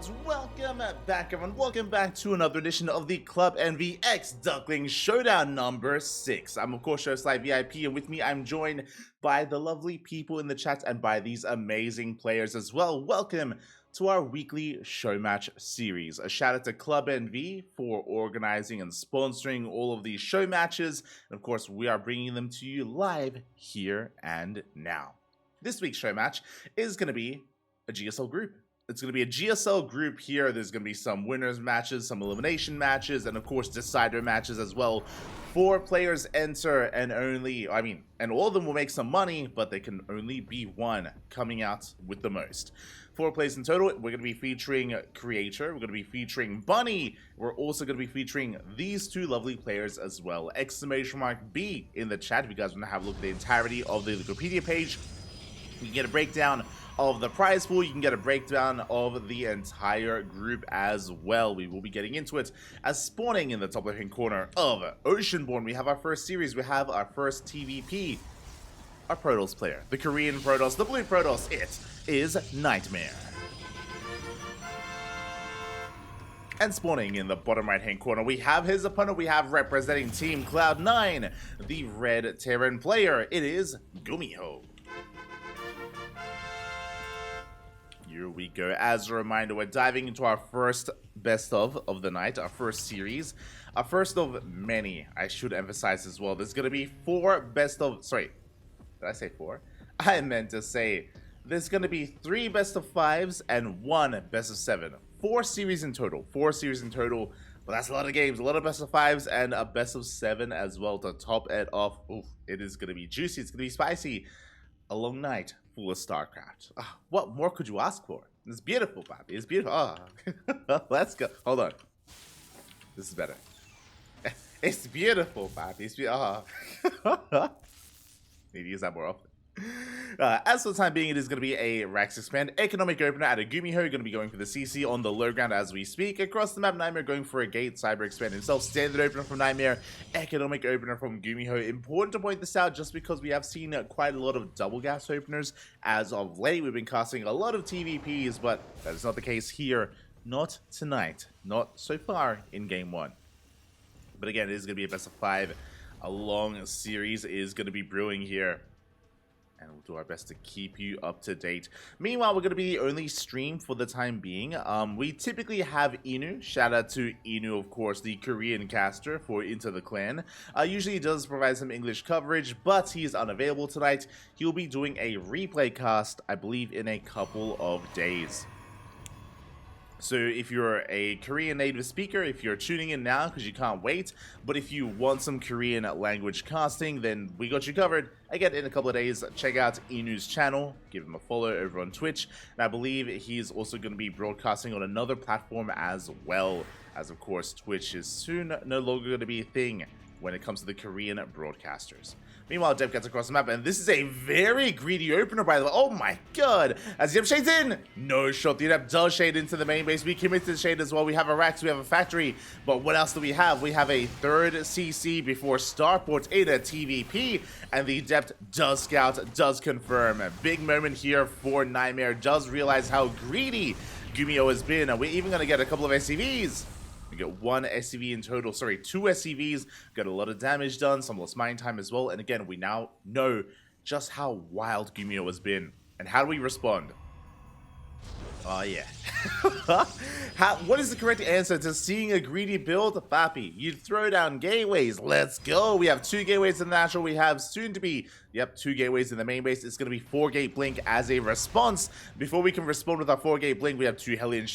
Welcome back, everyone. Welcome back to another edition of the Club NVX Duckling Showdown number 6. I'm, of course, Showslide VIP, and with me, I'm joined by the lovely people in the chat and by these amazing players as well. Welcome to our weekly Showmatch series. A shout out to Club NV for organizing and sponsoring all of these show matches. And, of course, we are bringing them to you live here and now. This week's show match is going to be a GSL group. It's going to be a GSL group here. There's going to be some winners matches, some elimination matches, and of course decider matches as well. 4 players enter and all of them will make some money, but they can only be one coming out with the most. 4 players in total. We're going to be featuring Creator. We're going to be featuring Bunny. We're also going to be featuring these 2 lovely players as well. !B in the chat if you guys want to have a look at the entirety of the Wikipedia page. You can get a breakdown of the prize pool. You can get a breakdown of the entire group as well. We will be getting into it. As spawning in the top left hand corner of Oceanborn, we have our first series. We have our first TvP. Our Protoss player, the Korean Protoss, the blue Protoss. It is NightMare. And spawning in the bottom right hand corner, we have his opponent. We have representing Team Cloud9, the red Terran player. It is GuMiho. Here we go. As a reminder, we're diving into our first best of the night, our first series, our first of many, I should emphasize as well. There's going to be 4 best of, sorry, did I say 4? I meant to say there's going to be 3 best of 5s and 1 best of 7. 4 series in total, but that's a lot of games, a lot of best of 5s and a best of 7 as well to top it off. Oof, it is going to be juicy, it's going to be spicy. A long night full of StarCraft. What more could you ask for? It's beautiful, Bobby. It's beautiful. Let's go. Hold on. This is better. It's beautiful, Bobby. It's beautiful. Need to use that more often. As for the time being, it is going to be a Rax Expand economic opener at a GuMiho. Going to be going for the CC on the low ground as we speak. Across the map, NightMare going for a Gate, Cyber Expand himself. Standard opener from NightMare, economic opener from GuMiho. Important to point this out just because we have seen quite a lot of double gas openers as of late. We've been casting a lot of TvPs, but that is not the case here. Not tonight. Not so far in Game 1. But again, it is going to be a best of 5. A long series is going to be brewing here. And we'll do our best to keep you up to date. Meanwhile, we're going to be the only stream for the time being. We typically have Inu. Shout out to Inu, of course, the Korean caster for Into the Clan. Usually he does provide some English coverage, but he is unavailable tonight. He'll be doing a replay cast, I believe, in a couple of days. So if you're a Korean native speaker, if you're tuning in now because you can't wait, but if you want some Korean language casting, then we got you covered. Again, in a couple of days, check out Inu's channel, give him a follow over on Twitch, and I believe he's also going to be broadcasting on another platform as well, as of course Twitch is soon no longer going to be a thing when it comes to the Korean broadcasters. Meanwhile, Dev gets across the map, and this is a very greedy opener, by the way. Oh my god! As the Adept shades in! No shot. The Adept does shade into the main base. We commit to the shade as well. We have a Rax, we have a factory. But what else do we have? We have a 3rd CC before Starport in a TvP. And the Adept does scout, does confirm. A big moment here for NightMare. Does realize how greedy GuMiho has been. And we're even going to get a couple of SCVs. We got 1 SCV in total, sorry, 2 SCVs, got a lot of damage done, some lost mine time as well, and again, we now know just how wild GuMiho has been. And how do we respond? Oh yeah. What is the correct answer to seeing a greedy build? Papi, you throw down gateways. Let's go. We have 2 gateways in the natural. We have soon to be, 2 gateways in the main base. It's going to be 4 gate blink as a response. Before we can respond with our 4 gate blink, we have 2 Hellion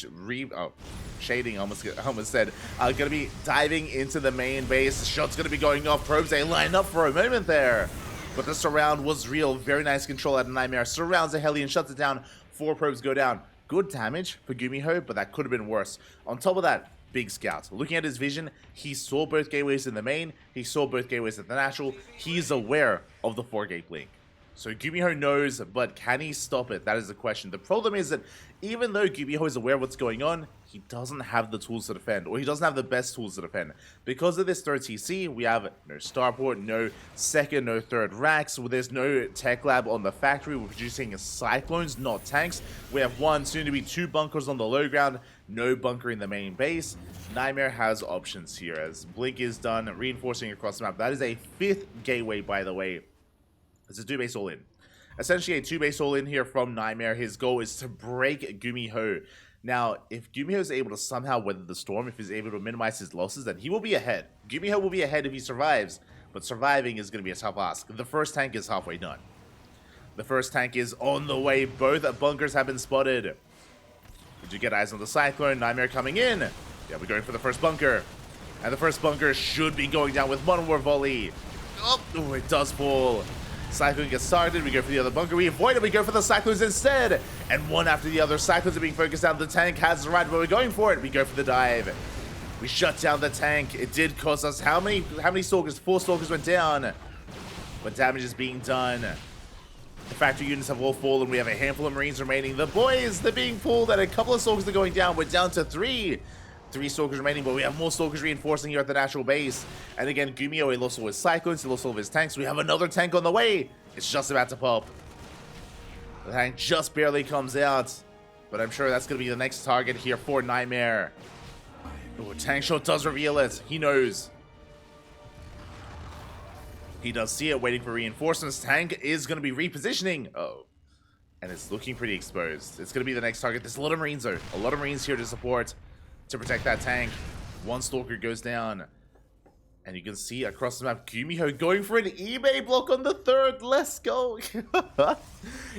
shading, almost said. Going to be diving into the main base. Shot's going to be going off. Probes, they line up for a moment there. But the surround was real. Very nice control at NightMare. Surrounds the Hellion, shuts it down. 4 probes go down. Good damage for GuMiho, but that could have been worse. On top of that, big scout. Looking at his vision, he saw both gateways in the main, he saw both gateways at the natural. He's aware of the 4-gate blink. So GuMiho knows, but can he stop it? That is the question. The problem is that even though GuMiho is aware of what's going on, he doesn't have the tools to defend, or he doesn't have the best tools to defend. Because of this third TC, we have no starport, no second, no third racks. There's no tech lab on the factory. We're producing cyclones, not tanks. We have one, soon to be two bunkers on the low ground, no bunker in the main base. NightMare has options here as Blink is done, reinforcing across the map. That is a 5th gateway, by the way. It's a 2-base all-in. Essentially a 2-base all-in here from NightMare. His goal is to break GuMiho. Now, if GuMiho is able to somehow weather the storm, if he's able to minimize his losses, then he will be ahead. GuMiho will be ahead if he survives, but surviving is going to be a tough ask. The first tank is halfway done. The first tank is on the way. Both bunkers have been spotted. Did you get eyes on the Cyclone? NightMare coming in. Yeah, we're going for the first bunker. And the first bunker should be going down with one more volley. Oh, it does fall. Cyclone gets started, we go for the other bunker, we avoid it, we go for the Cyclones instead! And one after the other, Cyclones are being focused down, the tank has arrived, but we're going for it, we go for the dive. We shut down the tank, it did cost us, how many Stalkers? 4 Stalkers went down. But damage is being done. The factory units have all fallen, we have a handful of Marines remaining. The boys, they're being pulled, and a couple of Stalkers are going down, we're down to 3. 3 Stalkers remaining, but we have more Stalkers reinforcing here at the natural base. And again, GuMiho, he lost all his Cyclones, he lost all of his tanks. We have another tank on the way. It's just about to pop. The tank just barely comes out. But I'm sure that's going to be the next target here for NightMare. Oh, tank shot does reveal it. He knows. He does see it, waiting for reinforcements. Tank is going to be repositioning. Oh. And it's looking pretty exposed. It's going to be the next target. There's a lot of Marines, though. A lot of Marines here to support, to protect that tank. One Stalker goes down. And you can see across the map, GuMiho going for an eBay block on the 3rd. Let's go.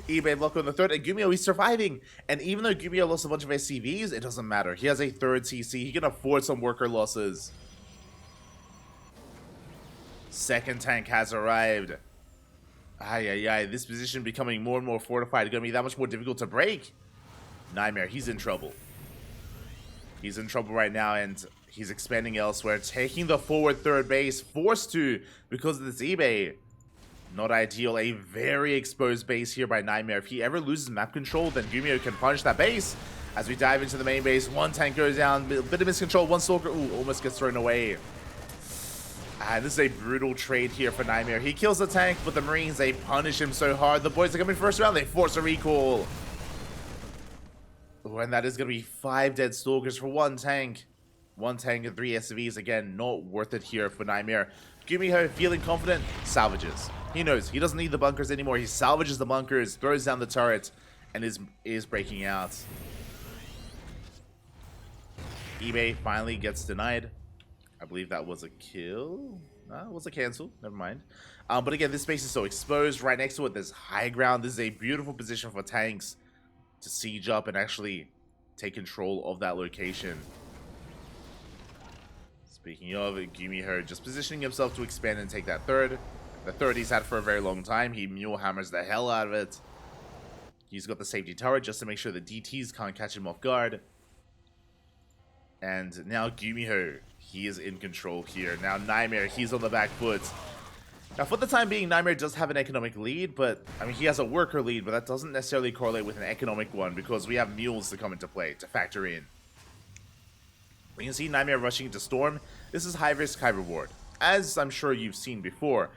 eBay block on the 3rd. And GuMiho, he's surviving. And even though GuMiho lost a bunch of SCVs, it doesn't matter. He has a 3rd CC. He can afford some worker losses. Second tank has arrived. This position becoming more and more fortified. It's going to be that much more difficult to break. NightMare, he's in trouble. He's in trouble right now, and he's expanding elsewhere, taking the forward 3rd base, forced to because of this eBay. Not ideal. A very exposed base here by NightMare. If he ever loses map control, then GuMiho can punish that base. As we dive into the main base, one tank goes down, bit of miscontrol, one Stalker, ooh, almost gets thrown away. This is a brutal trade here for NightMare. He kills the tank, but the Marines, they punish him so hard. The boys are coming first round, they force a recall. Ooh, and that is going to be 5 dead Stalkers for one tank. One tank and 3 SCVs. Again, not worth it here for NightMare. GuMiho, feeling confident, salvages. He knows he doesn't need the bunkers anymore. He salvages the bunkers, throws down the turret, and is breaking out. eBay finally gets denied. I believe that was a kill. No, it was a cancel. Never mind. But again, this space is so exposed. Right next to it, there's high ground. This is a beautiful position for tanks to siege up and actually take control of that location. Speaking of, GuMiho just positioning himself to expand and take that 3rd. The 3rd he's had for a very long time. He mule hammers the hell out of it. He's got the safety turret just to make sure the DTs can't catch him off guard. And now GuMiho, he is in control here. Now NightMare, he's on the back foot. Now for the time being, NightMare does have an economic lead, but I mean he has a worker lead, but that doesn't necessarily correlate with an economic one because we have mules to come into play, to factor in. We can see NightMare rushing into Storm. This is high risk, high reward. As I'm sure you've seen before,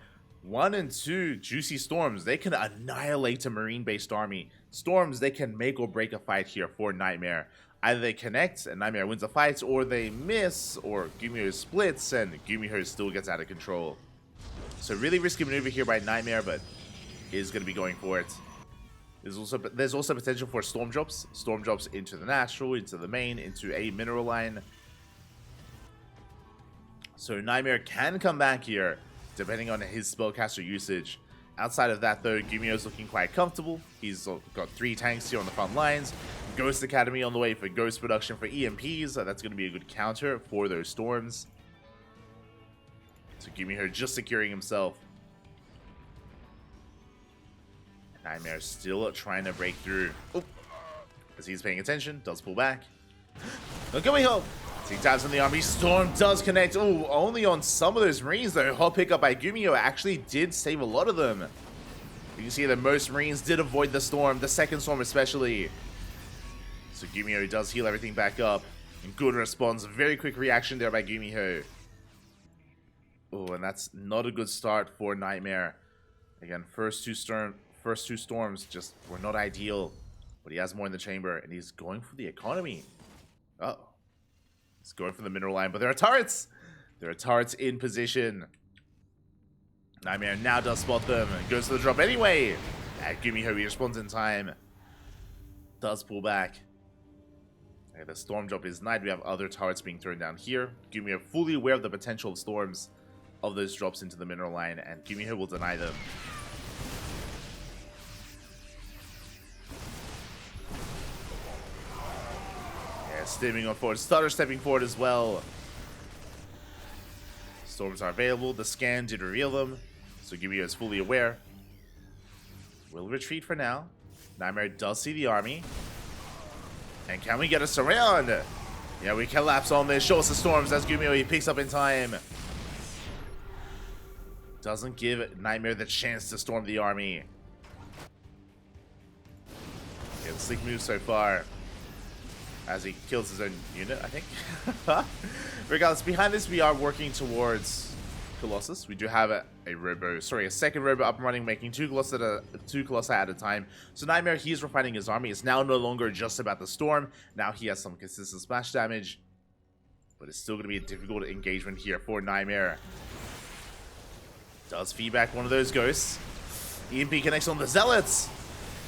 1 and 2 juicy Storms, they can annihilate a Marine-based army. Storms, they can make or break a fight here for NightMare. Either they connect and NightMare wins the fight, or they miss, or GuMiho splits and GuMiho still gets out of control. So really risky maneuver here by NightMare, but is going to be going for it. There's also potential for storm drops into the natural, into the main, into a mineral line. So NightMare can come back here, depending on his spellcaster usage. Outside of that, though, GuMiho's looking quite comfortable. He's got 3 tanks here on the front lines. Ghost Academy on the way for Ghost production for EMPs. So that's going to be a good counter for those storms. So GuMiho just securing himself. NightMare still trying to break through. Oh, as he's paying attention, does pull back. GuMiho! He dives in the army. Storm does connect. Oh, only on some of those Marines though. Hot pickup by GuMiho actually did save a lot of them. You can see that most Marines did avoid the storm, the second storm especially. So GuMiho does heal everything back up. Good response. Very quick reaction there by GuMiho. Oh, and that's not a good start for NightMare. Again, first two storms just were not ideal. But he has more in the chamber, and he's going for the economy. Uh-oh. He's going for the mineral line, but there are turrets! There are turrets in position. NightMare now does spot them and goes to the drop anyway. And GuMiho responds in time. Does pull back. Okay, the storm drop is denied. We have other turrets being thrown down here. GuMiho fully aware of the potential of storms of those drops into the mineral line, and GuMiho will deny them. Yeah, stepping on forward. Stutter stepping forward as well. Storms are available. The scan did reveal them, so GuMiho is fully aware. Will retreat for now. NightMare does see the army. And can we get a surround? Yeah, we collapse on this. Show us the storms as GuMiho, he picks up in time. Doesn't give NightMare the chance to storm the army. Yeah, slick move so far. As he kills his own unit, I think. Regardless, behind this we are working towards Colossus. We do have a second robo up and running, making two Colossi at a time. So NightMare, he is refining his army. It's now no longer just about the storm. Now he has some consistent splash damage. But it's still going to be a difficult engagement here for NightMare. Does feedback one of those ghosts. EMP connects on the Zealots.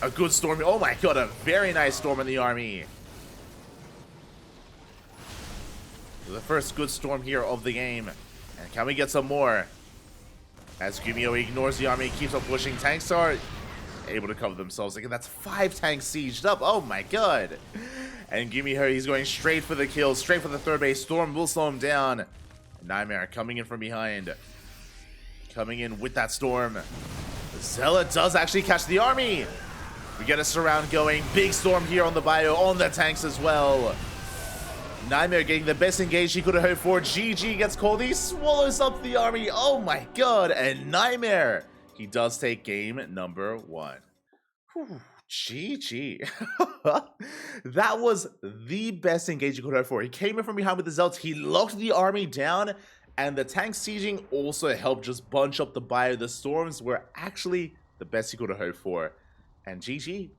A good storm. Oh my god, a very nice storm in the army. The first good storm here of the game. And can we get some more? As GuMiho ignores the army, keeps on pushing. Tanks are able to cover themselves. Again, that's 5 tanks sieged up. Oh my god. And GuMiho, he's going straight for the kill, straight for the third base. Storm will slow him down. NightMare coming in from behind. Coming in with that storm. Zealot does actually catch the army. We get a surround going. Big storm here on the bio, on the tanks as well. NightMare getting the best engage he could have hoped for. GG gets called. He swallows up the army. Oh my god. And NightMare, he does take game number 1. Whew, GG. That was the best engage he could have hoped for. He came in from behind with the Zealots. He locked the army down. And the tank sieging also helped just bunch up the bio. The storms were actually the best he could have hoped for. And GG.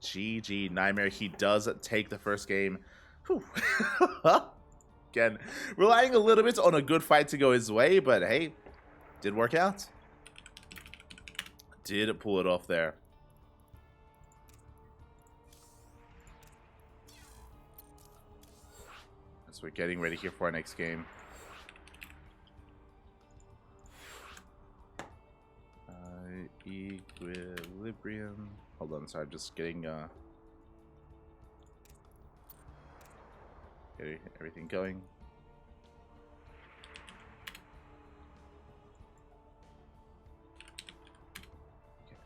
GG. NightMare, he does take the first game. Whew. Again, relying a little bit on a good fight to go his way, but hey, did work out. Did pull it off there. As we're getting ready here for our next game. Equilibrium. Hold on, sorry, I'm just getting everything going. Okay.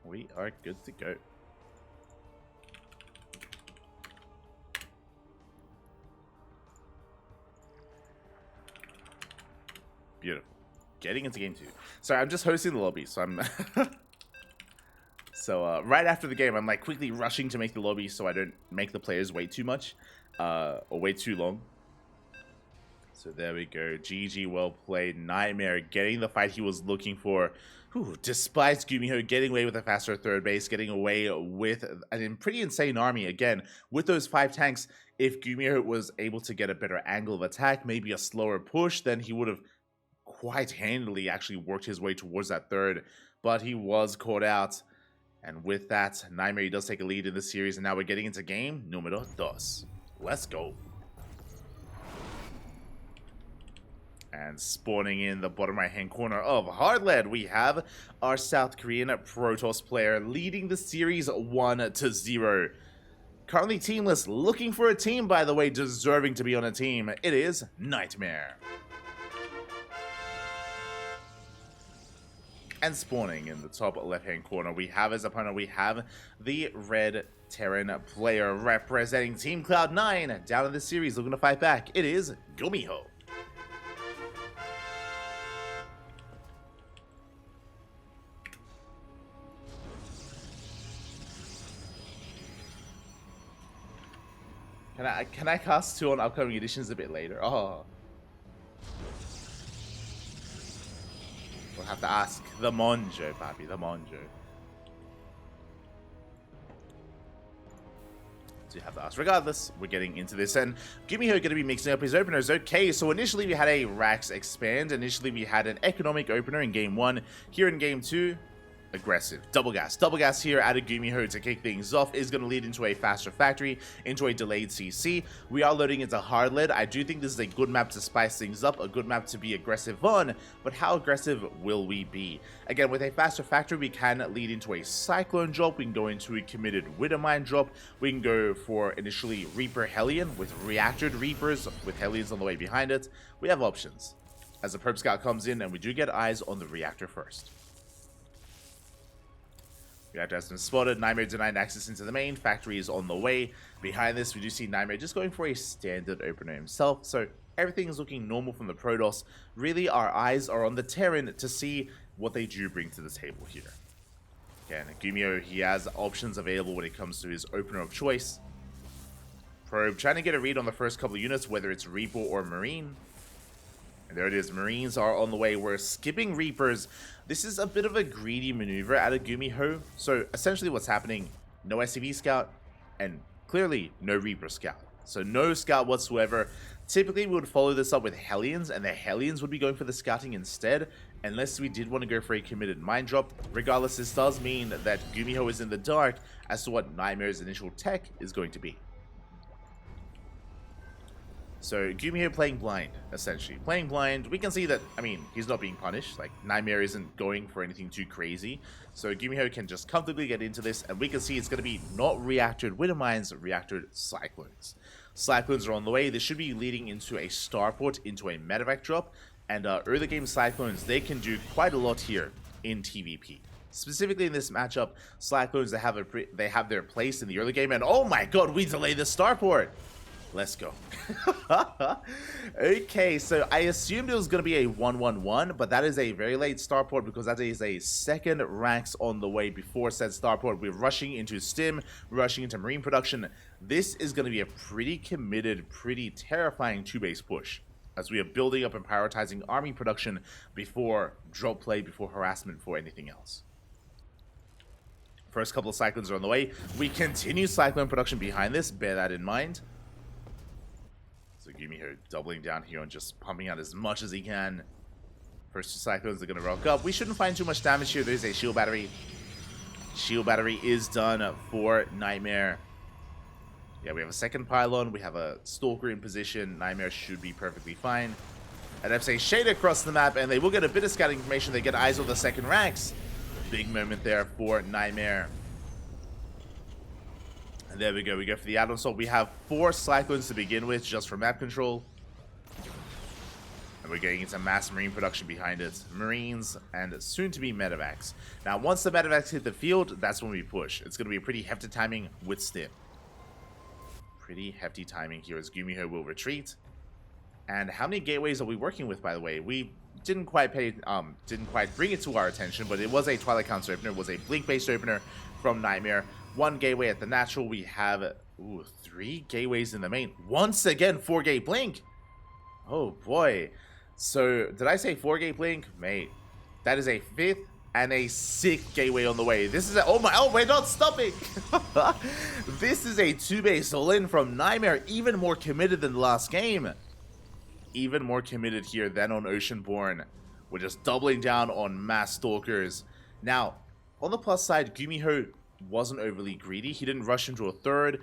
We are good to go. Beautiful. Getting into game 2. Sorry, I'm just hosting the lobby, so I'm So right after the game, I'm like quickly rushing to make the lobby so I don't make the players wait too much or wait too long. So there we go. GG, well played. NightMare getting the fight he was looking for. Whew, despite GuMiho getting away with a faster third base, getting away with an pretty insane army. Again, with those 5 tanks, if GuMiho was able to get a better angle of attack, maybe a slower push, then he would have quite handily actually worked his way towards that third. But he was caught out. And with that, NightMare does take a lead in the series, and now we're getting into game numero 2. Let's go. And spawning in the bottom right-hand corner of Hardland, we have our South Korean Protoss player leading the series 1-0. Currently teamless, looking for a team, by the way, deserving to be on a team. It is NightMare. And spawning in the top left-hand corner, we have as opponent, we have the Red Terran player representing Team Cloud9 down in the series, looking to fight back. It is GuMiho. Can I cast 2 on upcoming editions a bit later? Oh. We'll have to ask the Monjo, papi, the Monjo. So you have to ask. Regardless, we're getting into this, and GuMiho going to be mixing up his openers. Okay, so initially we had a Rax expand. Initially we had an economic opener in game 1. Here in game 2, aggressive. Double gas here out of GuMiho to kick things off is going to lead into a faster factory, into a delayed CC. We are loading into hard lead. I do think this is a good map to spice things up, a good map to be aggressive on, but how aggressive will we be? Again, with a faster factory, we can lead into a Cyclone drop, we can go into a committed Widowmine drop, we can go for initially Reaper Hellion with reactored Reapers, with Hellions on the way behind it. We have options. As the Perp Scout comes in, and we do get eyes on the reactor first. Reactor has been spotted. NightMare denied access into the main. Factory is on the way. Behind this, we do see NightMare just going for a standard opener himself. So everything is looking normal from the Protoss. Really, our eyes are on the Terran to see what they do bring to the table here. Again, GuMiho, he has options available when it comes to his opener of choice. Probe trying to get a read on the first couple of units, whether it's Reaper or Marine. And there it is, Marines are on the way. We're skipping Reapers. This is a bit of a greedy maneuver out of GuMiho. So essentially what's happening, no SCV Scout, and clearly no Reaper Scout. So no Scout whatsoever. Typically we would follow this up with Hellions, and the Hellions would be going for the Scouting instead, unless we did want to go for a committed mine drop. Regardless, this does mean that GuMiho is in the dark as to what NightMare's initial tech is going to be. So GuMiho playing blind, essentially. Playing blind, we can see that, I mean, he's not being punished. Like, NightMare isn't going for anything too crazy. So GuMiho can just comfortably get into this, and we can see it's going to be not reactored Widowmines, reactored Cyclones. Cyclones are on the way. This should be leading into a starport, into a medevac drop. And early game Cyclones, they can do quite a lot here in TvP. Specifically in this matchup, Cyclones, they have their place in the early game. And oh my god, we delay the starport! Let's go. Okay, so I assumed it was going to be a 1-1-1, but that is a very late starport because that is a second Rax on the way before said starport. We're rushing into Stim, rushing into Marine production. This is going to be a pretty committed, pretty terrifying 2-base push, as we are building up and prioritizing army production before drop play, before harassment, before anything else. First couple of Cyclones are on the way. We continue Cyclone production behind this, bear that in mind. So GuMiho doubling down here on just pumping out as much as he can. First 2 Cyclones are going to rock up. We shouldn't find too much damage here. There's a shield battery. Shield battery is done for NightMare. Yeah, we have a second pylon. We have a Stalker in position. NightMare should be perfectly fine. And I'd say shade across the map, and they will get a bit of scouting information. They get eyes on the second Rax. Big moment there for NightMare. And there we go for the add-on. So we have 4 Cyclones to begin with, just for map control. And we're getting into mass Marine production behind it. Marines and soon-to-be medevacs. Now, once the medevacs hit the field, that's when we push. It's going to be a pretty hefty timing with Stim. Pretty hefty timing here as GuMiho will retreat. And how many gateways are we working with, by the way? We didn't quite bring it to our attention, but it was a Twilight Council opener. It was a Blink-based opener from NightMare. 1 gateway at the natural. We have 3 gateways in the main. Once again, 4-gate Blink. Oh boy. So did I say 4-gate Blink? Mate, that is a 5th and a 6th gateway on the way. This is a, oh, we're not stopping. This is a 2-base all-in from NightMare, even more committed than the last game. Even more committed here than on Oceanborn. We're just doubling down on mass Stalkers. Now, on the plus side, GuMiho wasn't overly greedy. He didn't rush into a 3rd.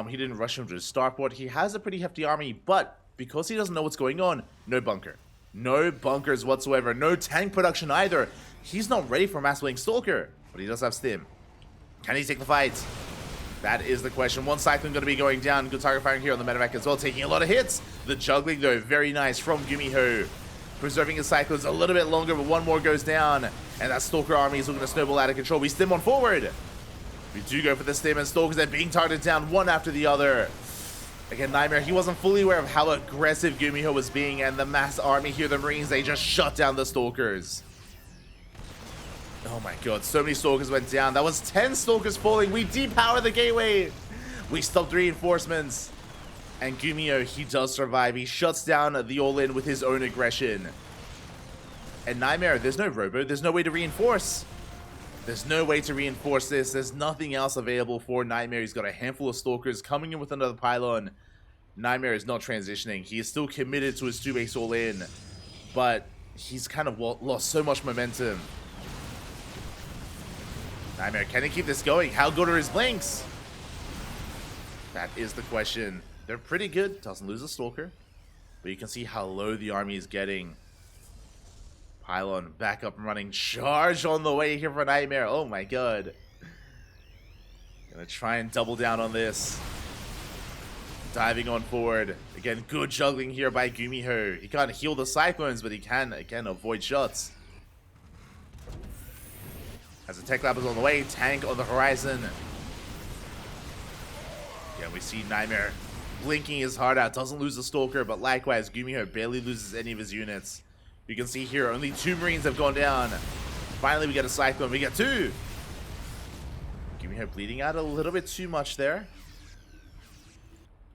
He didn't rush into a starport. He has a pretty hefty army, but because he doesn't know what's going on, no bunker. No bunkers whatsoever. No tank production either. He's not ready for mass Blink Stalker, but he does have Stim. Can he take the fight? That is the question. 1 Cyclone going to be going down. Good target firing here on the medevac as well, taking a lot of hits. The juggling, though, very nice from GuMiho. Preserving his Cyclones a little bit longer, but 1 more goes down. And that Stalker army is looking to snowball out of control. We Stim on forward. We do go for the Stim, and Stalkers, they're being targeted down one after the other. Again, NightMare, he wasn't fully aware of how aggressive GuMiho was being, and the mass army here, the Marines, they just shut down the Stalkers. Oh my god, so many Stalkers went down. That was 10 Stalkers falling. We depower the gateway. We stopped reinforcements. And GuMiho, he does survive. He shuts down the all-in with his own aggression. And NightMare, there's no robo. There's no way to reinforce. There's no way to reinforce this. There's nothing else available for NightMare. He's got a handful of Stalkers coming in with another pylon. NightMare is not transitioning. He is still committed to his 2-base all-in. But he's kind of lost so much momentum. NightMare, can he keep this going? How good are his blinks? That is the question. They're pretty good. Doesn't lose a Stalker. But you can see how low the army is getting. Pylon back up and running. Charge on the way here for NightMare. Oh my god. Gonna try and double down on this. Diving on forward. Again, good juggling here by GuMiho. He can't heal the Cyclones, but he can, again, avoid shots. As the Tech Lab is on the way, tank on the horizon. Yeah, we see NightMare blinking his heart out. Doesn't lose the Stalker, but likewise, GuMiho barely loses any of his units. You can see here, only 2 Marines have gone down. Finally, we get a Cyclone. We get 2. GuMiho bleeding out a little bit too much there.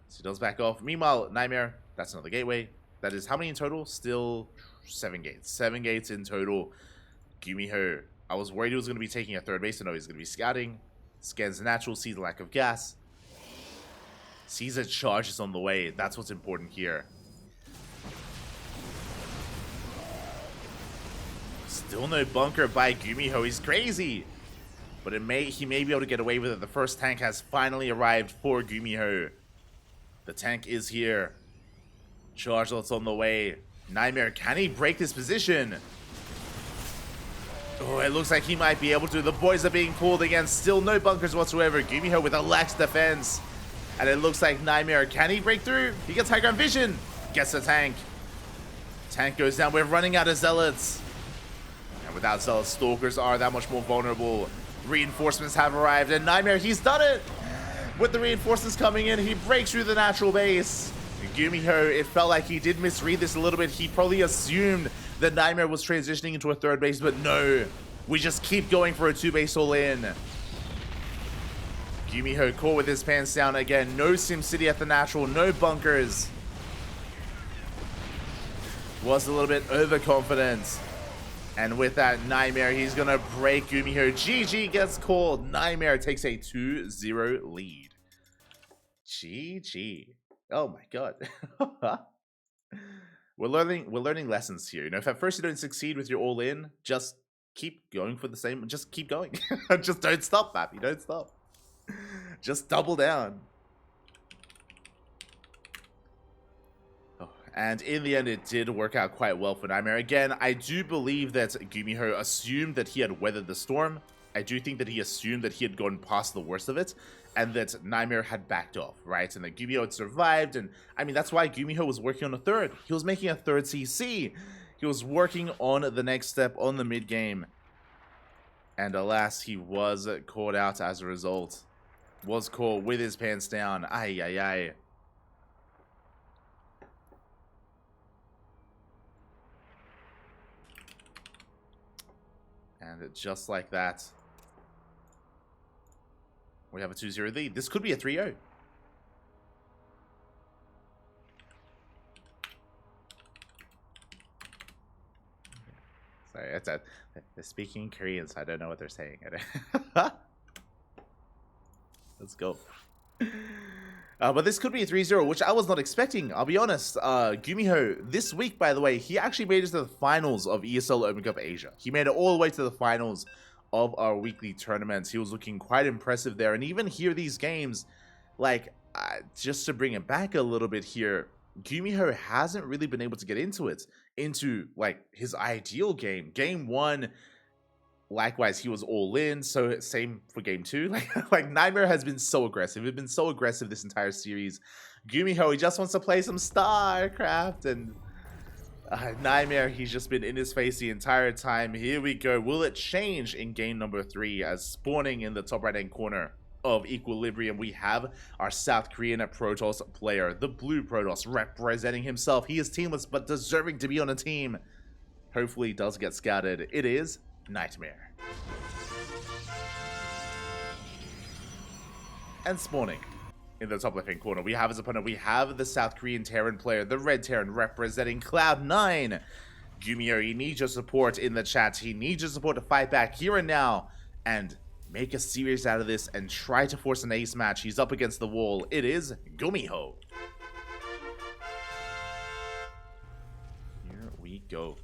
So he does back off. Meanwhile, NightMare, that's another gateway. That is how many in total? Still 7 gates. 7 gates in total. GuMiho, I was worried he was going to be taking a 3rd base. So no, he's going to be scouting. Scans the natural, sees the lack of gas. Sees a charge is on the way. That's what's important here. Still no bunker by GuMiho. He's crazy. But he may be able to get away with it. The first tank has finally arrived for GuMiho. The tank is here. Charge lots on the way. NightMare, can he break this position? Oh, it looks like he might be able to. The boys are being pulled again. Still no bunkers whatsoever. GuMiho with a lax defense. And it looks like NightMare, can he break through? He gets high ground vision. Gets the tank. Tank goes down. We're running out of Zealots. And without Zealots, Stalkers are that much more vulnerable. Reinforcements have arrived. And NightMare, he's done it. With the reinforcements coming in, he breaks through the natural base. GuMiho, it felt like he did misread this a little bit. He probably assumed that NightMare was transitioning into a 3rd base, but no. We just keep going for a 2-base all-in. GuMiho caught with his pants down again. No SimCity at the natural, no bunkers. Was a little bit overconfident. And with that, NightMare, he's going to break GuMiho. GG gets called. NightMare takes a 2-0 lead. GG. Oh my god. We're learning lessons here. You know, if at first you don't succeed with your all-in, just keep going for the same. Just keep going. Just don't stop, Pappy. Don't stop. Just double down. And in the end, it did work out quite well for NightMare. Again, I do believe that GuMiho assumed that he had weathered the storm. I do think that he assumed that he had gone past the worst of it, and that NightMare had backed off, right? And that GuMiho had survived, and I mean, that's why GuMiho was working on a 3rd. He was making a 3rd CC. He was working on the next step on the mid-game. And alas, he was caught out as a result. Was caught with his pants down. Ay, ay, ay. And just like that, we have a 2-0 lead. This could be a 3-0. Sorry, they're speaking Korean, so I don't know what they're saying. Let's go. But this could be a 3-0, which I was not expecting, I'll be honest. GuMiho, this week, by the way, he actually made it to the finals of ESL Open Cup Asia. He made it all the way to the finals of our weekly tournaments. He was looking quite impressive there. And even here, these games, like, just to bring it back a little bit here, GuMiho hasn't really been able to get into like, his ideal game. Game 1... Likewise, he was all in, so same for game 2. Like NightMare has been so aggressive. He's been so aggressive this entire series. GuMiho, he just wants to play some StarCraft, and NightMare, he's just been in his face the entire time. Here we go. Will it change in game number 3 as spawning in the top right-hand corner of Equilibrium, we have our South Korean Protoss player, the Blue Protoss, representing himself. He is teamless, but deserving to be on a team. Hopefully he does get scouted. It is NightMare. And spawning in the top left-hand corner, we have his opponent. We have the South Korean Terran player, the Red Terran representing Cloud9. GuMiho, he needs your support in the chat. He needs your support to fight back here and now and make a series out of this and try to force an ace match. He's up against the wall. It is GuMiho. Here we go.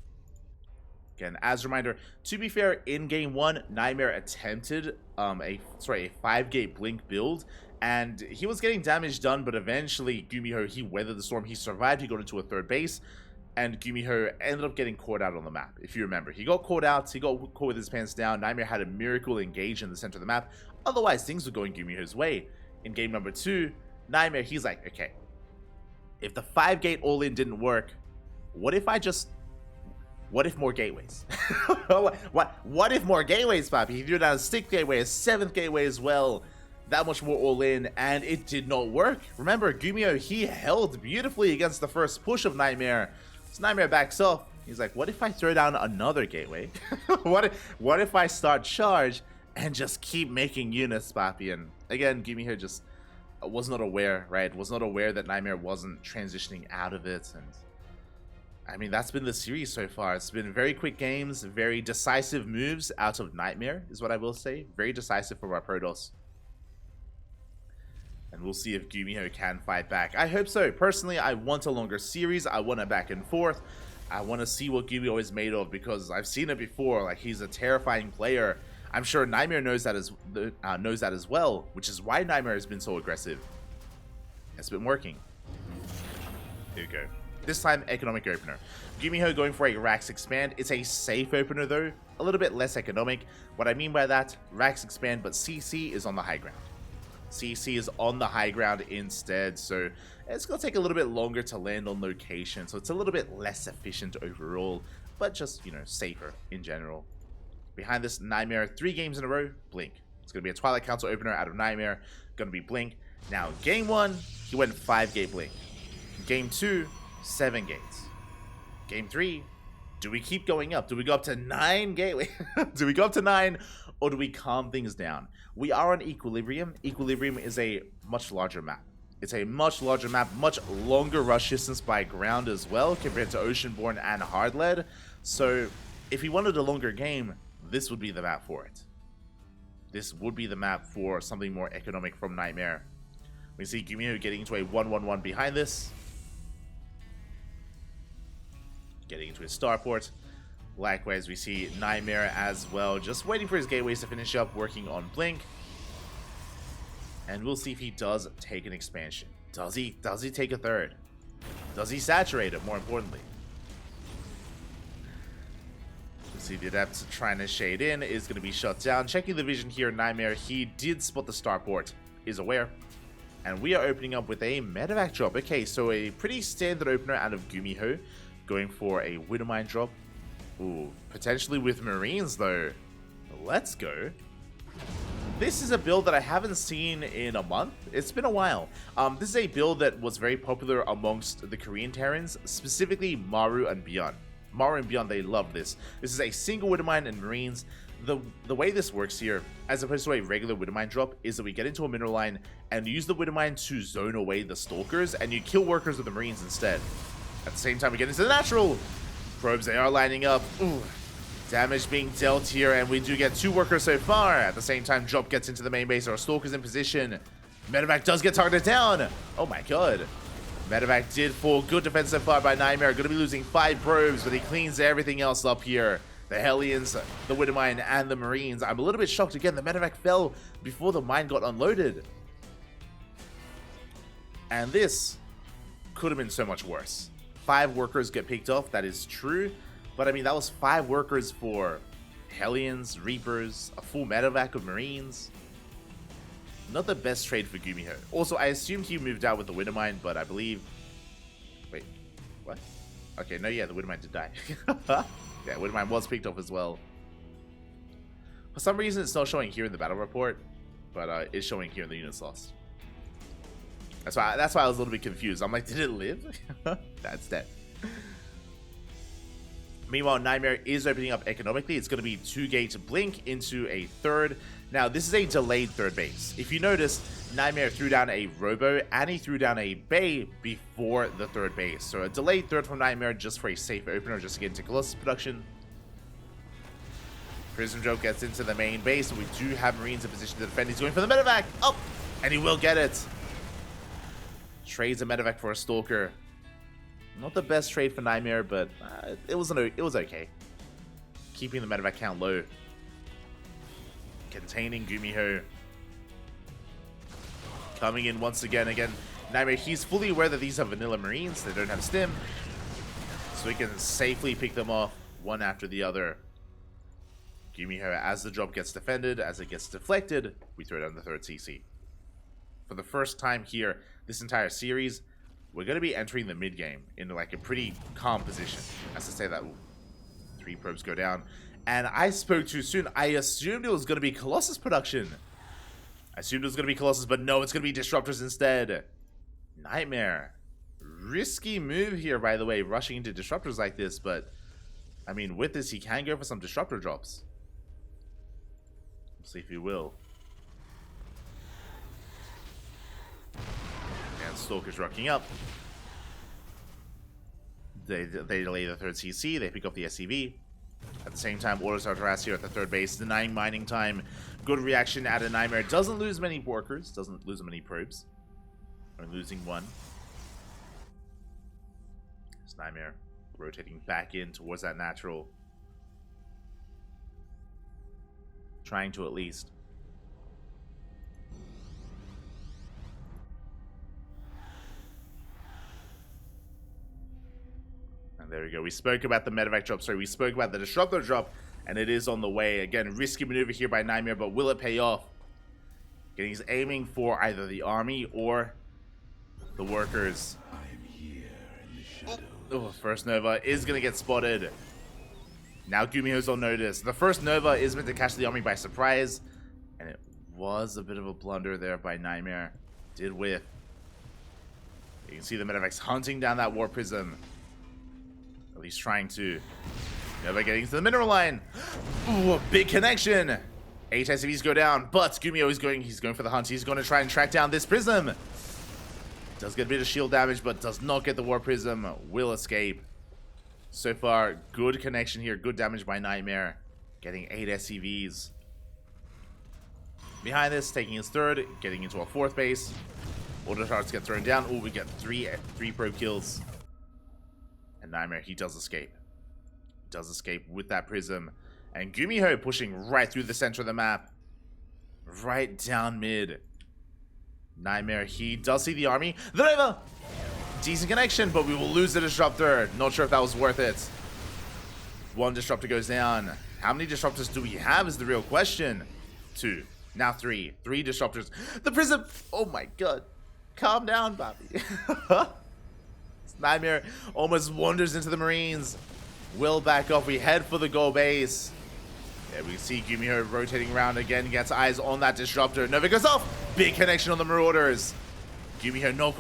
Again, as a reminder, to be fair, in game 1, NightMare attempted a 5-gate blink build, and he was getting damage done, but eventually GuMiho, he weathered the storm, he survived, he got into a third base, and GuMiho ended up getting caught out on the map, if you remember. He got caught out, he got caught with his pants down, NightMare had a miracle engage in the center of the map, otherwise things were going GuMiho's way. In game number 2, NightMare, he's like, okay, if the 5-gate all-in didn't work, what if more gateways? what if more gateways, Papi? He threw down a 6th gateway, a 7th gateway as well. That much more all in, and it did not work. Remember, GuMiho, he held beautifully against the first push of NightMare. So NightMare backs off. He's like, what if I throw down another gateway? what if I start charge and just keep making units, Papi? And again, GuMiho just was not aware, right? Was not aware that NightMare wasn't transitioning out of it. And I mean, that's been the series so far. It's been very quick games, very decisive moves out of NightMare, is what I will say. Very decisive from our Protoss. And we'll see if GuMiho can fight back. I hope so. Personally, I want a longer series. I want a back and forth. I want to see what GuMiho is made of, because I've seen it before. Like, he's a terrifying player. I'm sure NightMare knows that as well, which is why NightMare has been so aggressive. It's been working. Here we go. This time, economic opener. GuMiho going for a Rax Expand. It's a safe opener though, a little bit less economic. What I mean by that, Rax Expand, but CC is on the high ground. CC is on the high ground instead, so it's going to take a little bit longer to land on location, so it's a little bit less efficient overall, but just, you know, safer in general. Behind this, NightMare, 3 games in a row, Blink. It's going to be a Twilight Council opener out of NightMare, going to be Blink. Now, game 1, he went 5-gate Blink. Game 2, 7 gates. Game 3, do we keep going up? Do we go up to 9 gateway? Do we go up to 9, or do we calm things down? We are on Equilibrium. Equilibrium is a much larger map. It's a much larger map, much longer rush distance by ground as well, compared to Oceanborn and Hardlead. So, if we wanted a longer game, this would be the map for it. This would be the map for something more economic from NightMare. We see GuMiho getting into a 1-1-1 behind this. Getting into his starport. Likewise, we see NightMare as well, just waiting for his gateways to finish up, working on Blink. And we'll see if he does take an expansion. Does he take a third? Does he saturate it, more importantly? We'll see the Adept trying to shade in, is going to be shut down. Checking the vision here, NightMare, he did spot the starport, is aware. And we are opening up with a medevac drop. Okay, so a pretty standard opener out of GuMiho. Going for a Widowmine drop. Ooh, potentially with Marines though. Let's go. This is a build that I haven't seen in a month. It's been a while. This is a build that was very popular amongst the Korean Terrans, specifically Maru and Beyond. Maru and Beyond, they love this. This is a single Widowmine and Marines. The way this works here, as opposed to a regular Widowmine drop, is that we get into a mineral line and use the Widowmine to zone away the Stalkers, and you kill workers with the Marines instead. At the same time, we get into the natural. Probes, they are lining up. Ooh, damage being dealt here, and we do get 2 workers so far. At the same time, drop gets into the main base. Our Stalker's in position. Medevac does get targeted down. Oh my god. Medevac did fall. Good defense so far by NightMare. Going to be losing 5 probes, but he cleans everything else up here. The Hellions, the Widowmine, and the Marines. I'm a little bit shocked again. The Medevac fell before the mine got unloaded. And this could have been so much worse. 5 workers get picked off, that is true. But I mean, that was 5 workers for Hellions, Reapers, a full medevac of Marines. Not the best trade for GuMiho. Also, I assumed he moved out with the Widowmine, but I believe... Wait, what? Okay, no, yeah, the Widowmine did die. Yeah, Widowmine was picked off as well. For some reason, it's not showing here in the battle report, but it's showing here in the units lost. That's why I was a little bit confused. I'm like, did it live? That's dead. Meanwhile, NightMare is opening up economically. It's going to be 2-gate Blink into a third. Now, this is a delayed third base. If you notice, NightMare threw down a Robo and he threw down a Bay before the third base. So a delayed third from NightMare just for a safe opener, just to get into Colossus production. Prism Joke gets into the main base, and we do have Marines in position to defend. He's going for the medevac. Oh, and he will get it. Trades a medevac for a Stalker. Not the best trade for NightMare, but it was okay. Keeping the medevac count low. Containing GuMiho. Coming in once again. NightMare, he's fully aware that these are vanilla Marines. They don't have stim. So he can safely pick them off one after the other. GuMiho, as the job gets defended, as it gets deflected, we throw down the third CC. For the first time here, this entire series, we're going to be entering the mid-game in like a pretty calm position. As to say that, 3 probes go down. And I spoke too soon. I assumed it was going to be Colossus production. I assumed it was going to be Colossus, but no, it's going to be Disruptors instead. NightMare. Risky move here, by the way, rushing into Disruptors like this, but I mean, with this, he can go for some Disruptor drops. We'll see if he will. And Stalker's rocking up. They delay the third CC, they pick up the SCV. At the same time, Autos are harassed here at the third base, denying mining time. Good reaction out of NightMare. Doesn't lose many workers, doesn't lose many probes. Only losing one. It's NightMare rotating back in towards that natural. Trying to at least. And there we go. We spoke about the medevac drop. Sorry, we spoke about the Disruptor drop. And it is on the way. Again, risky maneuver here by NightMare, but will it pay off? Again, he's aiming for either the army or the workers. Oh, first Nova is going to get spotted. Now GuMiho's on notice. The first Nova is meant to catch the army by surprise. And it was a bit of a blunder there by NightMare. Did whiff. You can see the medevac's hunting down that War Prism. At least trying to. Nova getting to the mineral line. Ooh, a big connection. 8 SCVs go down, but GuMiho is going for the hunt. He's going to try and track down this Prism. Does get a bit of shield damage, but does not get the War Prism. Will escape. So far, good connection here. Good damage by NightMare. Getting 8 SCVs. Behind this, taking his third, getting into a fourth base. Order hearts get thrown down. Oh, we get three probe kills. And NightMare, he does escape. Does escape with that Prism. And GuMiho pushing right through the center of the map. Right down mid. NightMare, he does see the army. The Nova! Decent connection, but we will lose the Disruptor. Not sure if that was worth it. 1 Disruptor goes down. How many Disruptors do we have is the real question. 2. Now 3. 3 Disruptors. The Prism! Oh my god. Calm down, Bobby. NightMare almost wanders into the Marines. Will back off. We head for the goal base. Yeah, we see GuMiho rotating around again. Gets eyes on that Disruptor. Nova goes off. Big connection on the Marauders. GuMiho not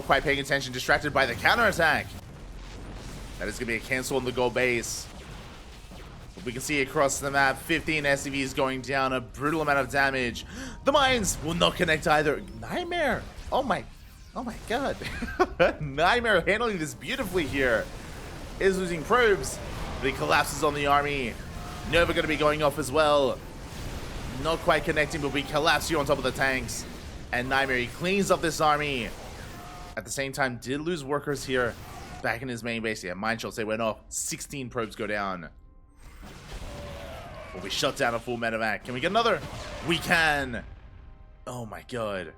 quite paying attention. Distracted by the counterattack. That is going to be a cancel on the goal base. But we can see across the map. 15 SCVs going down. A brutal amount of damage. The mines will not connect either. NightMare. Oh my god. NightMare handling this beautifully here. Is losing probes, but he collapses on the army. Nova going to be going off as well. Not quite connecting, but we collapse here on top of the tanks. And NightMare, he cleans up this army. At the same time, did lose workers here back in his main base. Yeah, mine shots, they went off. 16 probes go down. Well, we shut down a full medevac. Can we get another? We can. Oh my god.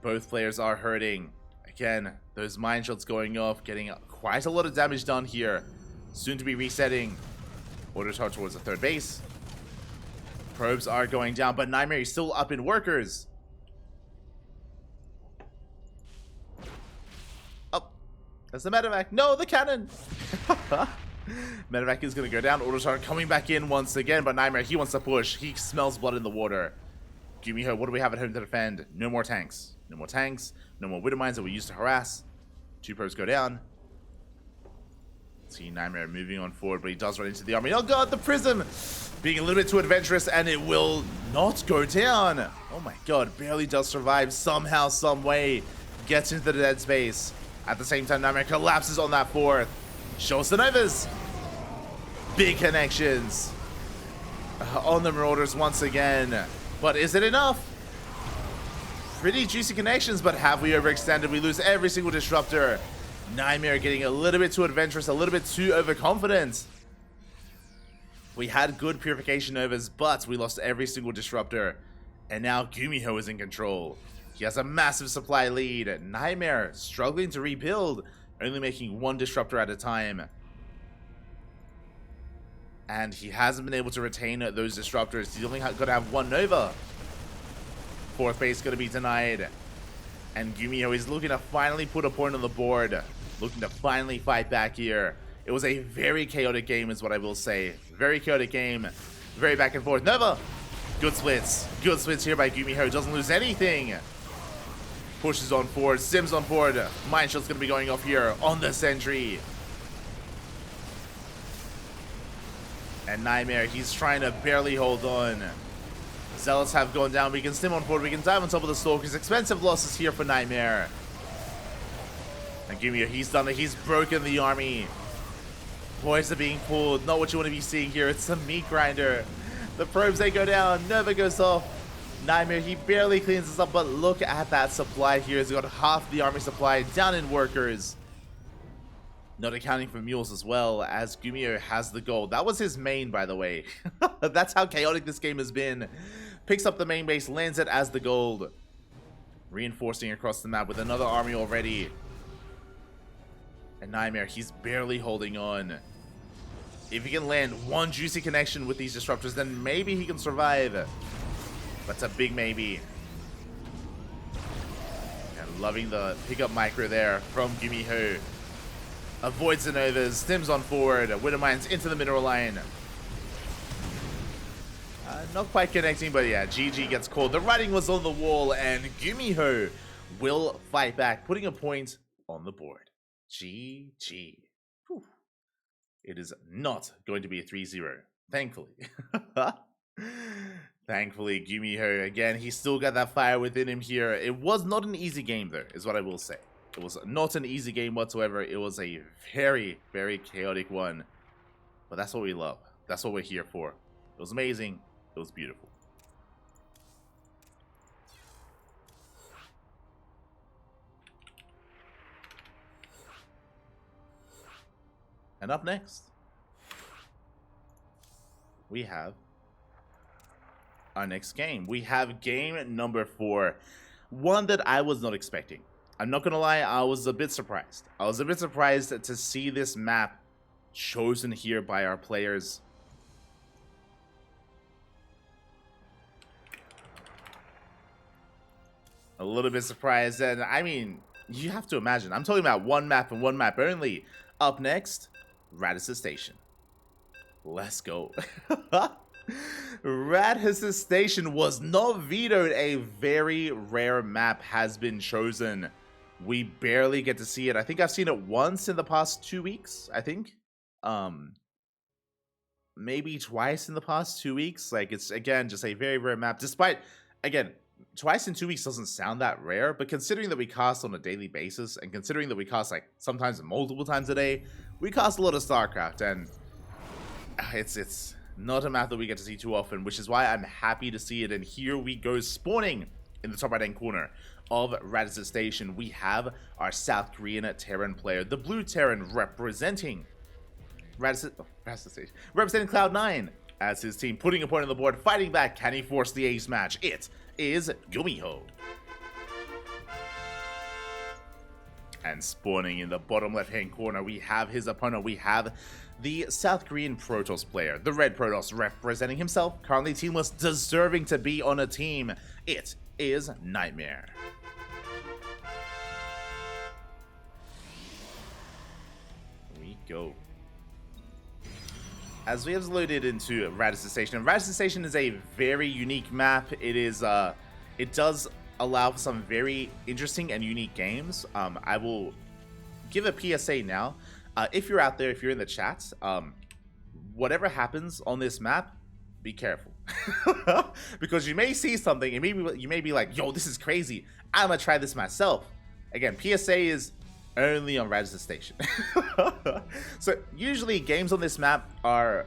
Both players are hurting. Again, those mine shots going off, getting quite a lot of damage done here. Soon to be resetting. Order charge towards the third base. Probes are going down, but NightMare is still up in workers. Oh, that's the medevac. No, the cannon. Medevac is going to go down. Order charge coming back in once again, but NightMare, he wants to push. He smells blood in the water. GuMiho, what do we have at home to defend? No more tanks. No more tanks. No more Widow Mines that we used to harass. 2 probes go down. See NightMare moving on forward, but he does run into the army. Oh god, the Prism! being a little bit too adventurous, and it will not go down. Oh my god, barely does survive somehow, some way. Gets into the dead space. At the same time, NightMare collapses on that fourth. Shows the Novas. Big connections on the Marauders once again. But is it enough? Pretty juicy connections, but have we overextended? We lose every single disruptor. NightMare getting a little bit too adventurous, a little bit too overconfident. We had good purification overs, but we lost every single disruptor. And now GuMiho is in control. He has a massive supply lead. NightMare struggling to rebuild, only making one disruptor at a time. And he hasn't been able to retain those disruptors. He's only got to have one Nova. Fourth base going to be denied. And GuMiho is looking to finally put a point on the board. Looking to finally fight back here. It was a very chaotic game is what I will say. Very chaotic game. Very back and forth. Nova! Good splits. Good splits here by GuMiho. Doesn't lose anything. Pushes on forward. Sims on forward. Mind Shot's going to be going off here on the sentry. And NightMare, he's trying to barely hold on. Zealots have gone down. We can stim on forward. We can dive on top of the Stalkers. Expensive losses here for NightMare. And GuMiho, he's done it. He's broken the army. Boys are being pulled. Not what you want to be seeing here. It's a meat grinder. The probes, they go down. Nova goes off. NightMare, he barely cleans this up, but look at that supply here. He's got half the army supply down in workers. Not accounting for mules as well, as GuMiho has the gold. That was his main, by the way. That's how chaotic this game has been. Picks up the main base, lands it as the gold. Reinforcing across the map with another army already. And NightMare, he's barely holding on. If he can land one juicy connection with these disruptors, then maybe he can survive. That's a big maybe. And loving the pickup micro there from GuMiho. Avoids the Novas, stims on forward, Widowmines into the mineral line. Not quite connecting, but yeah, GG gets called. The writing was on the wall, and GuMiho will fight back, putting a point on the board. GG. Whew. It is not going to be a 3-0, thankfully. Thankfully, GuMiho, again, he still got that fire within him here. It was not an easy game, though, is what I will say. It was not an easy game whatsoever. It was a very, very chaotic one. But that's what we love. That's what we're here for. It was amazing. It was beautiful. And up next, we have our next game. We have game number 4. One that I was not expecting. I'm not gonna lie, I was a bit surprised. I was a bit surprised to see this map chosen here by our players. A little bit surprised, and I mean, you have to imagine, I'm talking about one map and one map only. Up next, Radisson Station. Let's go. Radisson Station was not vetoed. A very rare map has been chosen. We barely get to see it. I think I've seen it once in the past 2 weeks, I think. Maybe twice in the past 2 weeks. Like, it's, again, just a very rare map. Despite, again, twice in 2 weeks doesn't sound that rare, but considering that we cast on a daily basis, and considering that we cast, like, sometimes multiple times a day, we cast a lot of StarCraft, and it's not a map that we get to see too often, which is why I'm happy to see it. And here we go, spawning in the top right-hand corner of Radisson Station. We have our South Korean Terran player, the blue Terran, representing Radisson Station, representing Cloud9 as his team, putting a point on the board, fighting back. Can he force the ace match? It is GuMiho. And spawning in the bottom left-hand corner, we have his opponent. We have the South Korean Protoss player, the red Protoss, representing himself, currently teamless, deserving to be on a team. It is NightMare. Here we go. As we have loaded into Radisson Station, and Radisson Station is a very unique map. It is, it does allow for some very interesting and unique games. I will give a PSA now. If you're out there, if you're in the chat, whatever happens on this map, be careful. Because you may see something and you may be like, yo, this is crazy. I'm gonna try this myself. Again, PSA is only on Radisson Station. So usually games on this map are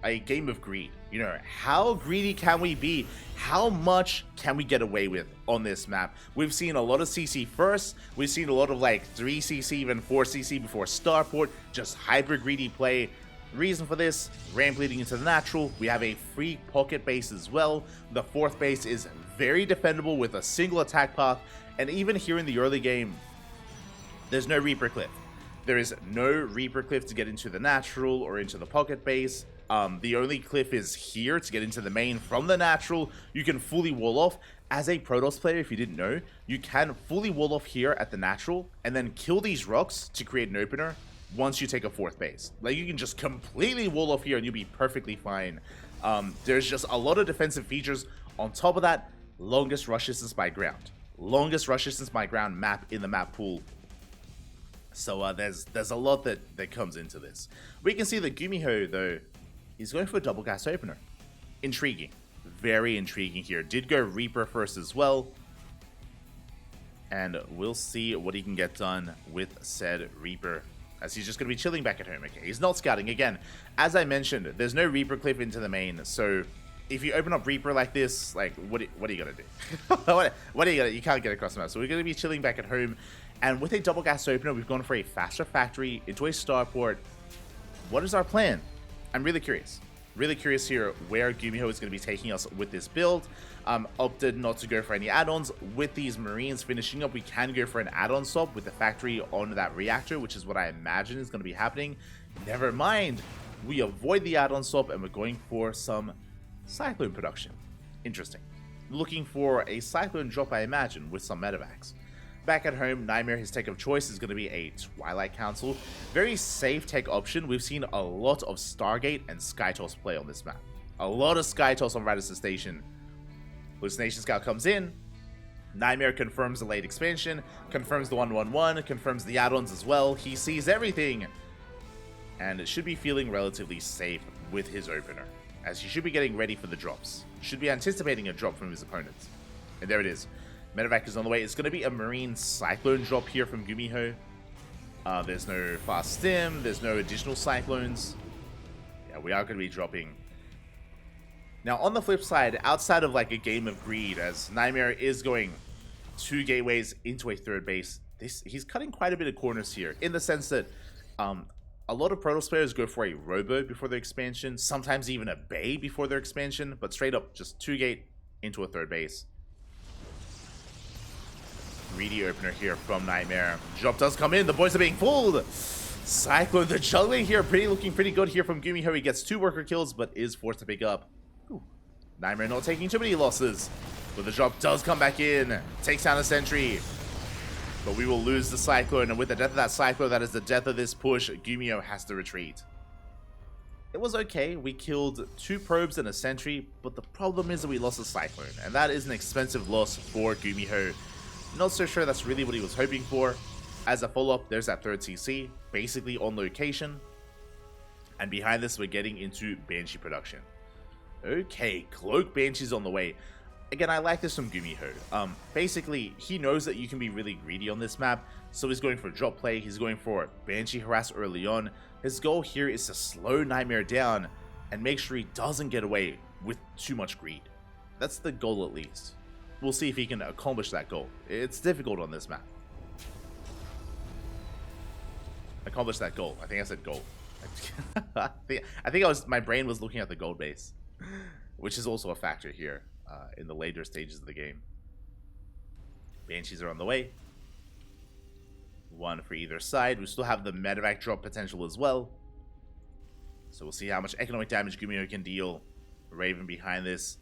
a game of greed. You know, how greedy can we be? How much can we get away with on this map? We've seen a lot of CC first. We've seen a lot of like 3CC, even 4CC before Starport, just hyper greedy play. Reason for this, ramp leading into the natural. We have a free pocket base as well. The fourth base is very defendable with a single attack path. And even here in the early game, there's no Reaper Cliff. There is no Reaper Cliff to get into the natural or into the pocket base. The only cliff is here to get into the main from the natural. You can fully wall off. As a Protoss player, if you didn't know, you can fully wall off here at the natural and then kill these rocks to create an opener once you take a fourth base. Like, you can just completely wall off here and you'll be perfectly fine. There's just a lot of defensive features. On top of that, longest rush distance by ground. Longest rush distance by ground map in the map pool. So there's a lot that comes into this. We can see that GuMiho, though, is going for a double gas opener. Intriguing. Very intriguing here. Did go Reaper first as well. And we'll see what he can get done with said Reaper, as he's just going to be chilling back at home. Okay, he's not scouting. Again, as I mentioned, there's no Reaper cliff into the main, so if you open up Reaper like this, like, what are you going to do? what are you going to do? You can't get across the map. So we're going to be chilling back at home. And with a double gas opener, we've gone for a faster factory into a starport. What is our plan? I'm really curious. Really curious here where GuMiho is going to be taking us with this build. Opted not to go for any add-ons. With these Marines finishing up, we can go for an add-on swap with the factory on that reactor, which is what I imagine is going to be happening. Never mind. We avoid the add-on swap and we're going for some Cyclone production. Interesting. Looking for a Cyclone drop, I imagine, with some medevacs. Back at home, NightMare, his tech of choice is going to be a Twilight Council. Very safe tech option. We've seen a lot of Stargate and Skytoss play on this map. A lot of Skytoss on Radisson Station. Hallucination Scout comes in. NightMare confirms the late expansion, confirms the 111, confirms the add-ons as well. He sees everything. And should be feeling relatively safe with his opener, as he should be getting ready for the drops. Should be anticipating a drop from his opponents. And there it is. Medevac is on the way. It's going to be a Marine Cyclone drop here from GuMiho. There's no fast stim. There's no additional Cyclones. Yeah, we are going to be dropping. Now, on the flip side, outside of like a game of greed, as NightMare is going 2 gateways into a third base, he's cutting quite a bit of corners here, in the sense that a lot of Protoss players go for a Robo before their expansion, sometimes even a Bay before their expansion, but straight up just 2 gate into a third base. Greedy opener here from NightMare. Drop does come in. The boys are being fooled. Cyclone, the juggling here, looking pretty good here from GuMiho. He gets 2 worker kills, but is forced to pick up. Ooh. NightMare not taking too many losses. But the drop does come back in. Takes down a sentry. But we will lose the Cyclone. And with the death of that Cyclone, that is the death of this push. GuMiho has to retreat. It was okay. We killed 2 probes and a sentry. But the problem is that we lost a Cyclone. And that is an expensive loss for GuMiho. Not so sure that's really what he was hoping for. As a follow-up, there's that third CC, basically on location. And behind this, we're getting into Banshee production. Okay, Cloak Banshee's on the way. Again, I like this from GuMiho. Basically, he knows that you can be really greedy on this map, so he's going for drop play, he's going for Banshee harass early on. His goal here is to slow NightMare down and make sure he doesn't get away with too much greed. That's the goal at least. We'll see if he can accomplish that goal. It's difficult on this map. Accomplish that goal. I think I said goal. I think my brain was looking at the gold base, which is also a factor here in the later stages of the game. Banshees are on the way. 1 for either side. We still have the medevac drop potential as well. So we'll see how much economic damage GuMiho can deal. Raven behind this.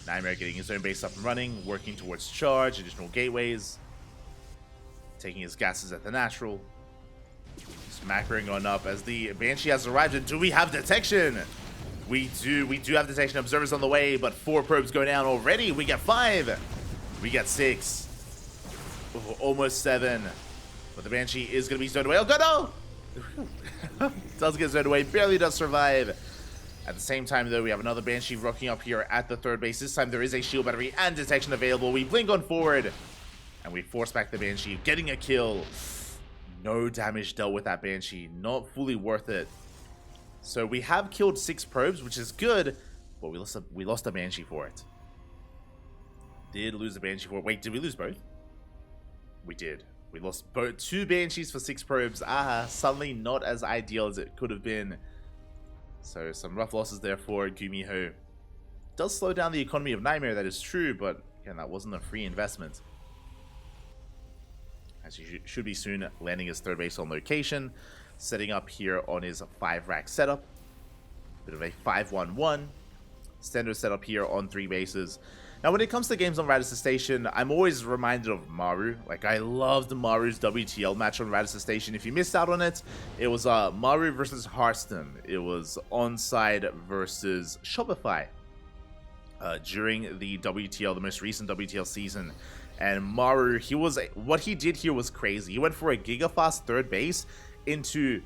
NightMare getting his own base up and running, working towards charge, additional gateways, taking his gases at the natural. Smackering on up as the Banshee has arrived. And do we have detection? We do have detection. Observers on the way, but 4 probes go down already. We get 5. We get 6. Oh, almost 7. But the Banshee is going to be zoned away. Oh, God, no! Does get zoned away. Barely does survive. At the same time, though, we have another Banshee rocking up here at the third base. This time, there is a shield battery and detection available. We blink on forward, and we force back the Banshee, getting a kill. No damage dealt with that Banshee. Not fully worth it. So we have killed 6 probes, which is good, but we lost a Banshee for it. Did lose a Banshee for it. Wait, did we lose both? We did. We lost both 2 Banshees for 6 probes. Suddenly not as ideal as it could have been. So some rough losses there for GuMiho. Does slow down the economy of NightMare, that is true, but again, that wasn't a free investment. As he should be soon landing his third base on location, setting up here on his 5-rack setup. Bit of a 5-1-1. Standard setup here on 3 bases. Now, when it comes to games on Radisson Station, I'm always reminded of Maru. Like, I loved Maru's WTL match on Radisson Station. If you missed out on it, it was Maru versus Hearthstone. It was Onside versus Shopify during the WTL, the most recent WTL season. And Maru, what he did here was crazy. He went for a gigafast third base into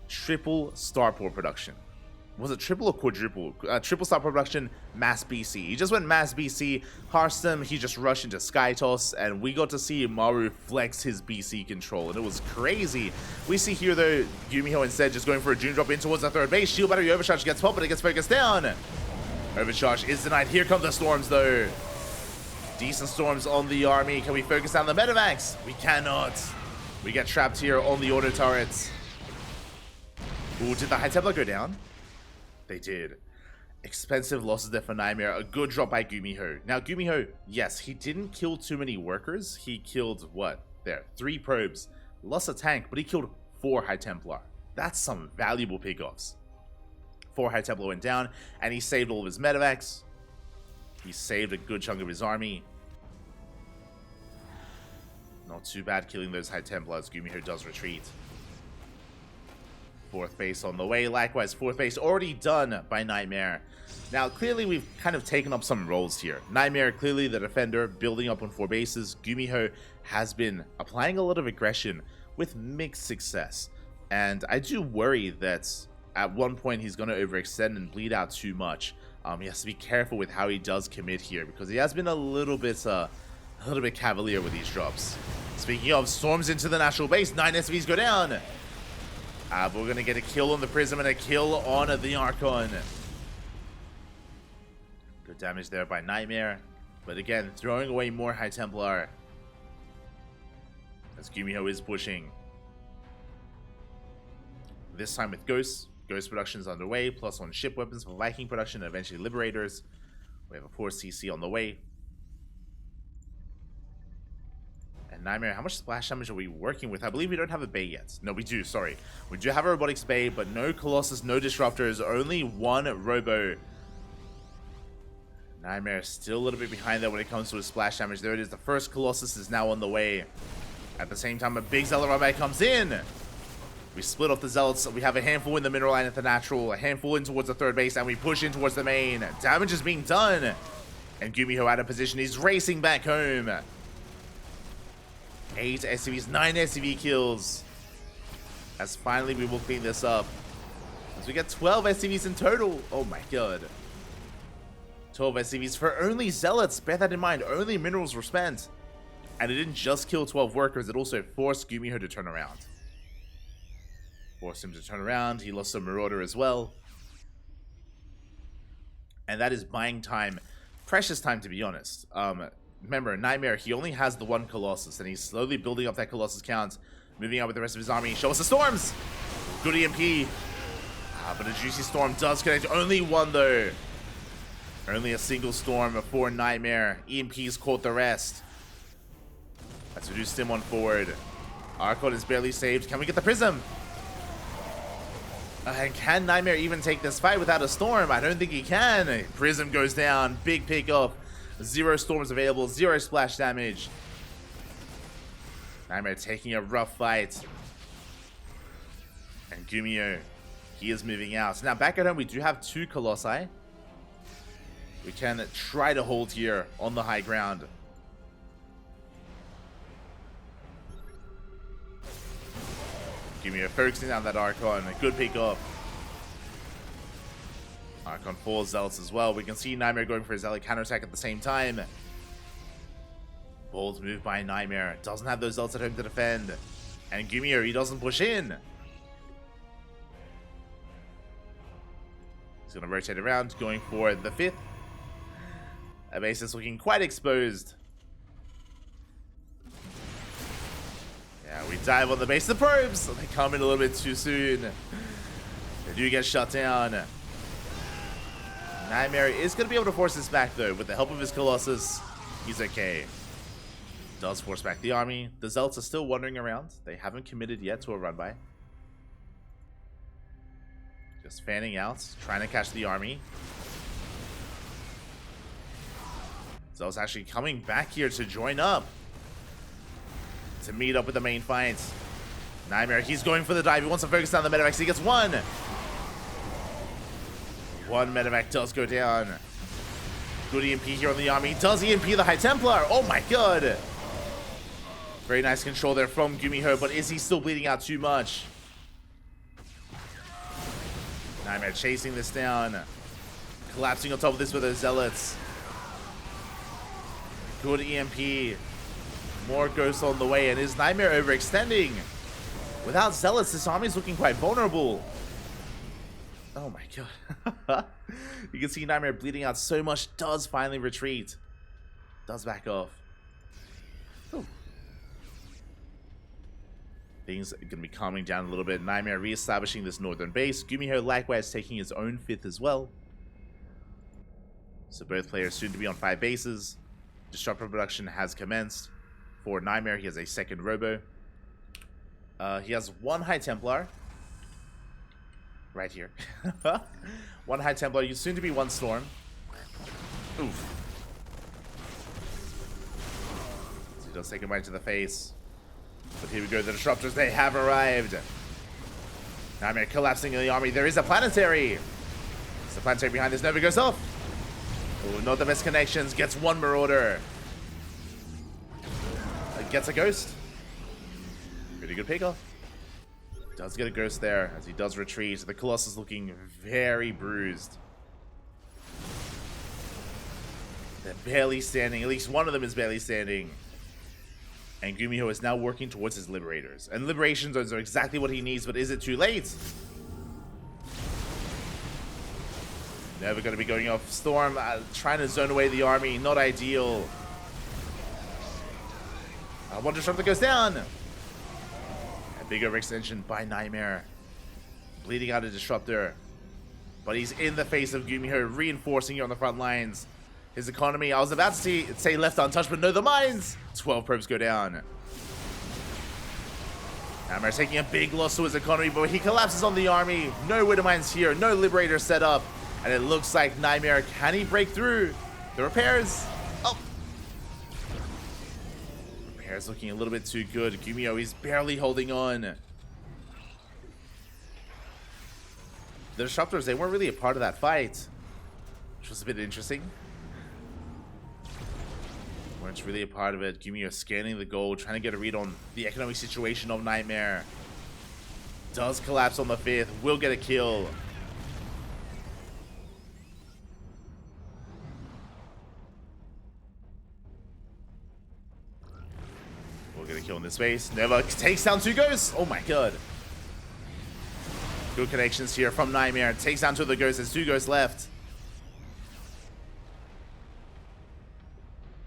triple starport production. Was it triple or quadruple? Triple star production, mass BC. He just went mass BC. Hearthstone, he just rushed into Sky Toss, and we got to see Maru flex his BC control, and it was crazy. We see here, though, GuMiho instead just going for a June drop in towards the third base. Shield battery overcharge gets popped, but it gets focused down. Overcharge is denied. Here come the storms, though. Decent storms on the army. Can we focus down the Metamax? We cannot. We get trapped here on the auto turrets. Ooh, did the High Templar go down? They did. Expensive losses there for NightMare. A good drop by GuMiho. Now, GuMiho, yes, he didn't kill too many workers. He killed, what? There, 3 probes. Lost a tank, but he killed 4 High Templar. That's some valuable pickoffs. 4 High Templar went down, and he saved all of his medevacs. He saved a good chunk of his army. Not too bad killing those High Templars. GuMiho does retreat. 4th base on the way. Likewise, 4th base already done by NightMare. Now, clearly, we've kind of taken up some roles here. NightMare, clearly the defender, building up on 4 bases. GuMiho has been applying a lot of aggression with mixed success. And I do worry that at one point he's going to overextend and bleed out too much. He has to be careful with how he does commit here, because he has been a little bit cavalier with these drops. Speaking of, storms into the natural base. 9 SVs go down. But we're going to get a kill on the Prism and a kill on the Archon. Good damage there by NightMare. But again, throwing away more High Templar. As GuMiho is pushing. This time with Ghosts. Ghost production is underway. +1 ship weapons for Viking production and eventually Liberators. We have a 4 CC on the way. And NightMare, how much splash damage are we working with? I believe we don't have a Bay yet. No, we do, sorry. We do have a Robotics Bay, but no Colossus, no Disruptors, only 1 Robo. NightMare still a little bit behind there when it comes to his splash damage. There it is, the first Colossus is now on the way. At the same time, a big Zealot Robot comes in. We split off the Zealots. We have a handful in the mineral line at the natural, a handful in towards the third base, and we push in towards the main. Damage is being done. And GuMiho out of position. He's racing back home. 8 SCVs, 9 SCV kills. As finally we will clean this up. As we get 12 SCVs in total. Oh my god. 12 SCVs for only Zealots. Bear that in mind. Only minerals were spent. And it didn't just kill 12 workers. It also forced GuMiho to turn around. Forced him to turn around. He lost a Marauder as well. And that is buying time. Precious time, to be honest. Remember, NightMare, he only has the 1 Colossus, and he's slowly building up that Colossus count, moving out with the rest of his army. Show us the storms! Good EMP. But a juicy storm does connect. Only 1, though. Only a single storm for NightMare. EMP's caught the rest. Let's reduce Stim on forward. Archon is barely saved. Can we get the Prism? And can NightMare even take this fight without a storm? I don't think he can. Prism goes down. Big pick up. 0 storms available. 0 splash damage. NightMare taking a rough fight. And GuMiho, he is moving out. So now back at home, we do have 2 Colossi. We can try to hold here on the high ground. GuMiho focusing on that Archon. A good pick up. Archon 4 Zealots as well. We can see NightMare going for his Zealot counterattack at the same time. Bold move by NightMare. Doesn't have those Zealots at home to defend. And GuMiho, he doesn't push in. He's going to rotate around, going for the 5th. A base is looking quite exposed. Yeah, we dive on the base. The probes, they come in a little bit too soon. They do get shut down. NightMare is going to be able to force this back, though. With the help of his Colossus, he's okay. Does force back the army. The Zealots are still wandering around. They haven't committed yet to a run-by. Just fanning out, trying to catch the army. Zealots actually coming back here to join up. To meet up with the main fight. NightMare, he's going for the dive. He wants to focus down the medevac. He gets one. One medevac does go down. Good EMP here on the army. Does EMP the High Templar? Oh my god. Very nice control there from GuMiho, but is he still bleeding out too much? NightMare chasing this down. Collapsing on top of this with those Zealots. Good EMP. More Ghosts on the way, and is NightMare overextending? Without Zealots, this army's looking quite vulnerable. Oh my god. You can see NightMare bleeding out so much. Does finally retreat. Does back off. Ooh. Things are going to be calming down a little bit. NightMare re-establishing this northern base. GuMiho likewise taking his own 5th as well. So both players soon to be on 5 bases. Disruptor production has commenced. For NightMare, he has a 2nd Robo. He has 1 High Templar. Right here. 1 High Templar. You soon to be 1 Storm. Oof. So he does take him right to the face. But here we go. The Disruptors, they have arrived. NightMare collapsing in the army. There is a Planetary. It's the Planetary behind this. Never goes off. Oh, not the best connections. Gets 1 Marauder. Gets a Ghost. Pretty good pickoff. Does get a Ghost there as he does retreat. The Colossus looking very bruised. They're barely standing. At least one of them is barely standing. And GuMiho is now working towards his Liberators. And Liberation Zones are exactly what he needs, but is it too late? Never going to be going off. Storm trying to zone away the army. Not ideal. One Disruptor goes down. A big overextension by NightMare. Bleeding out a Disruptor. But he's in the face of GuMiho, reinforcing it on the front lines. His economy, I was about to say left untouched, but no, the mines! 12 probes go down. NightMare taking a big loss to his economy, but he collapses on the army. No Widow Mines here, no Liberator set up. And it looks like NightMare, can he break through? The repairs. Oh! Repairs looking a little bit too good. GuMiho, he's barely holding on. The Disruptors, they weren't really a part of that fight, which was a bit interesting. Weren't really a part of it. GuMiho scanning the gold, trying to get a read on the economic situation of NightMare. Does collapse on the 5th, will get a kill. We'll get a kill in this space. Never takes down 2 Ghosts. Oh my god. Good connections here from NightMare. Takes down 2 of the Ghosts. There's 2 Ghosts left.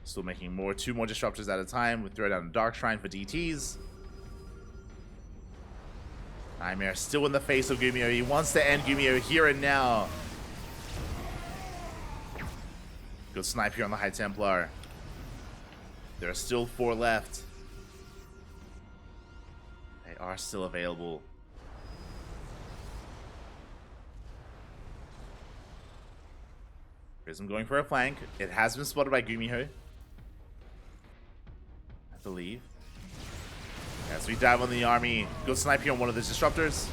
Still making more. 2 more Disruptors at a time. We throw down a Dark Shrine for DTs. NightMare still in the face of GuMiho. He wants to end GuMiho here and now. Good snipe here on the High Templar. There are still 4 left. They are still available. Prism going for a flank. It has been spotted by GuMiho, I believe. As we dive on the army, good snipe here on one of the Disruptors.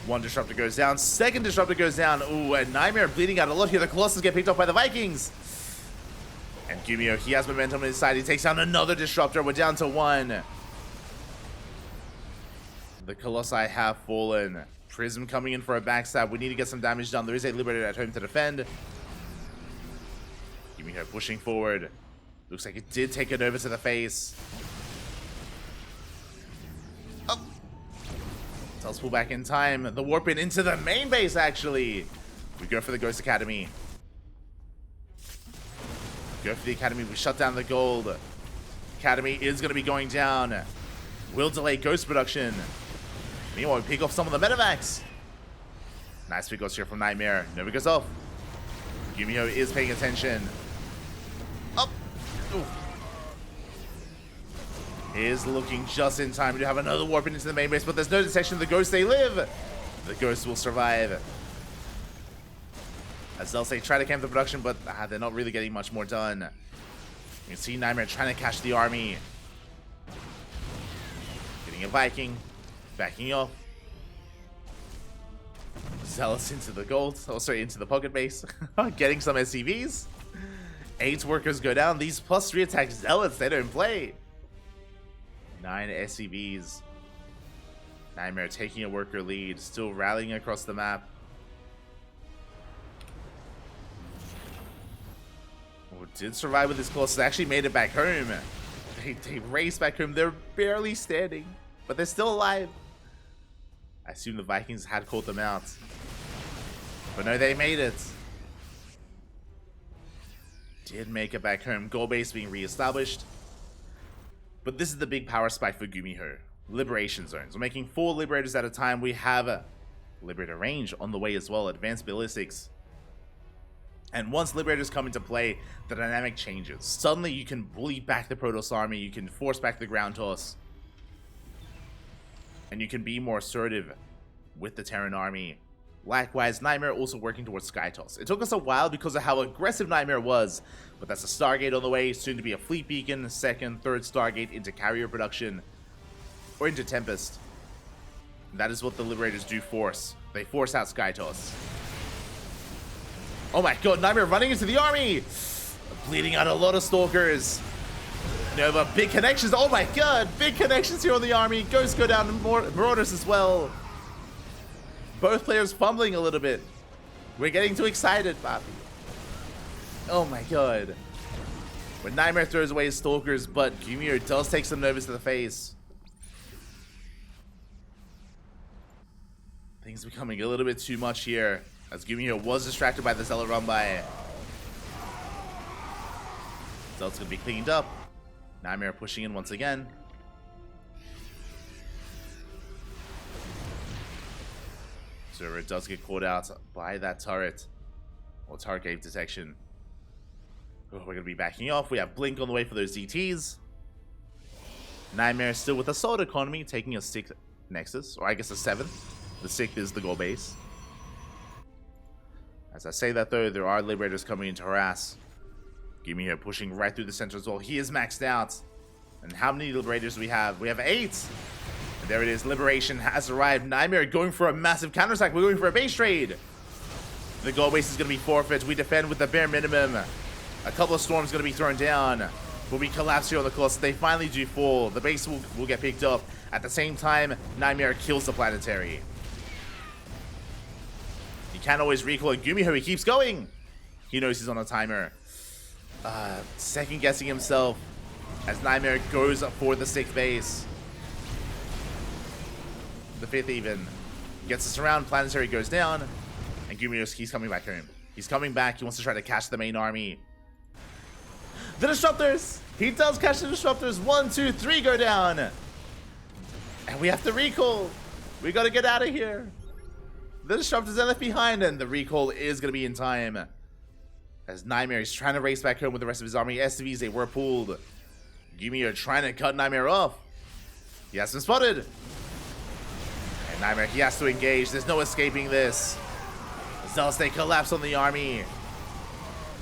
1 Disruptor goes down. 2nd Disruptor goes down. Ooh, and NightMare bleeding out a lot here. The Colossus get picked off by the Vikings. And GuMiho, he has momentum on his side. He takes down another Disruptor. We're down to 1. The Colossi have fallen. Prism coming in for a backstab. We need to get some damage done. There is a Liberator at home to defend. GuMiho pushing forward. Looks like it did take it over to the face. Oh! Tells pull back in time. The warp in into the main base, actually. We go for the Ghost Academy. Go for the Academy. We shut down the gold. Academy is going to be going down. Will delay Ghost production. Meanwhile, we pick off some of the medevacs. Nice pick-offs here from NightMare. Nova goes off. GuMiho is paying attention. Up. Ooh. Is looking just in time to have another warp into the main base, but there's no detection of the ghosts. They live. The ghosts will survive. As they'll say, try to camp the production, but they're not really getting much more done. You can see NightMare trying to catch the army. Getting a Viking. Backing off. Zealous into the gold. Oh, sorry, into the pocket base. Getting some SCVs. 8 workers go down. These +3 attack Zealots, they don't play. 9 SCVs. NightMare taking a worker lead. Still rallying across the map. Oh, did survive with this Colossus. They actually made it back home. They raced back home. They're barely standing, but they're still alive. I assume the Vikings had caught them out. But no, they made it. Did make it back home. Goal base being reestablished. But this is the big power spike for GuMiho. Liberation zones. We're making 4 Liberators at a time. We have a Liberator range on the way as well. Advanced ballistics. And once Liberators come into play, the dynamic changes. Suddenly you can bully back the Protoss army. You can force back the ground toss. And you can be more assertive with the Terran army. Likewise, NightMare also working towards Sky Toss. It took us a while because of how aggressive NightMare was, but that's a Stargate on the way, soon to be a Fleet Beacon, 2nd, 3rd Stargate into carrier production, or into Tempest. And that is what the Liberators do force. They force out Sky Toss. Oh my god, NightMare running into the army! Bleeding out a lot of Stalkers. Nova, big connections. Oh my god, big connections here on the army. Ghosts go down to Marauders as well. Both players fumbling a little bit. We're getting too excited, Bobby. Oh my god. When NightMare throws away his Stalkers, but GuMiho does take some Novas to the face. Things becoming a little bit too much here, as GuMiho was distracted by the Zealot run by. Zealot's gonna be cleaned up. NightMare pushing in once again. Server does get caught out by that turret. Or turret gave detection. Oh, we're going to be backing off. We have Blink on the way for those ZTs. NightMare still with a solid economy, taking a 6th Nexus. Or I guess a 7th. The 6th is the goal base. As I say that though, there are Liberators coming in to harass. GuMiho pushing right through the center as well. He is maxed out. And how many Liberators do we have? We have 8. And there it is. Liberation has arrived. NightMare going for a massive counterattack. We're going for a base trade. The goal base is going to be forfeit. We defend with the bare minimum. A couple of storms going to be thrown down. But we collapse here on the Colossus. They finally do fall. The base will get picked up. At the same time, NightMare kills the planetary. He can't always recall it. GuMiho, he keeps going. He knows he's on a timer. Second guessing himself as NightMare goes for the 6th base. The 5th even. Gets us around, planetary goes down, and GuMiho, he's coming back home. He's coming back, he wants to try to catch the main army. The Disruptors! He does catch the Disruptors. 1, 2, 3 go down. And we have to recall. We gotta get out of here. The Disruptors are left behind, and the recall is gonna be in time. As NightMare is trying to race back home with the rest of his army. SCVs, they were pulled. GuMiho trying to cut NightMare off. He has been spotted. And NightMare, he has to engage. There's no escaping this. Zealots, they collapse on the army.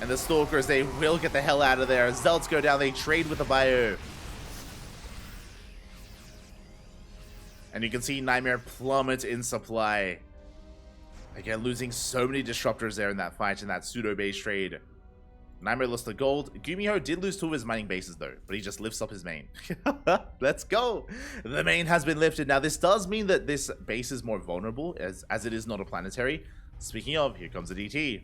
And the Stalkers, they will get the hell out of there. Zealots go down, they trade with the bio. And you can see NightMare plummet in supply. Again, losing so many Disruptors there in that fight, in that pseudo-base trade. NightMare lost the gold. GuMiho did lose 2 of his mining bases though, but he just lifts up his main. Let's go. The main has been lifted. Now this does mean that this base is more vulnerable as it is not a planetary. Speaking of, here comes the DT.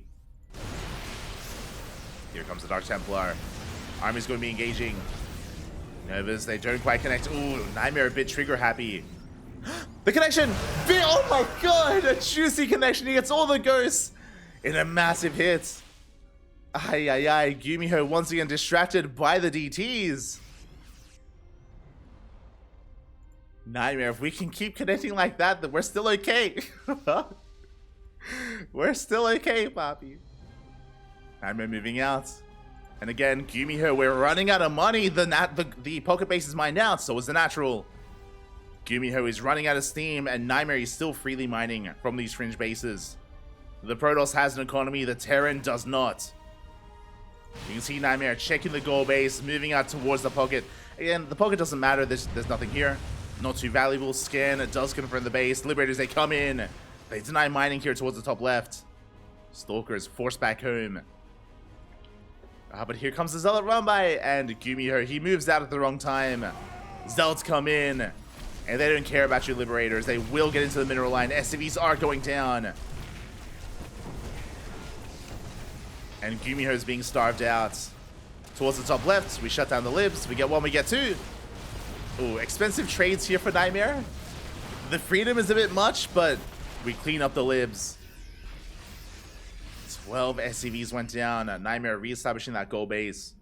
Here comes the Dark Templar. Army's going to be engaging. Nervous, they don't quite connect. Ooh, NightMare a bit trigger happy. The connection! Oh my god! A juicy connection. He gets all the ghosts in a massive hit. Ay, ay, ay. GuMiho once again distracted by the DTs. NightMare, if we can keep connecting like that, then we're still okay. We're still okay, Poppy. NightMare moving out. And again, GuMiho, we're running out of money. The pocket base is mined out, so is the natural. GuMiho is running out of steam, and NightMare is still freely mining from these fringe bases. The Protoss has an economy, the Terran does not. You can see NightMare checking the gold base, moving out towards the pocket. Again, the pocket doesn't matter, there's nothing here. Not too valuable. Scan, it does confirm the base. Liberators, they come in. They deny mining here towards the top left. Stalkers forced back home. But here comes the Zealot run by, and GuMiho, he moves out at the wrong time. Zealots come in, and they don't care about your Liberators. They will get into the mineral line. SCVs are going down. And GuMiho is being starved out. Towards the top left, we shut down the libs. We get 1, we get 2. Ooh, expensive trades here for NightMare. The freedom is a bit much, but we clean up the libs. 12 SCVs went down. NightMare reestablishing that gold base.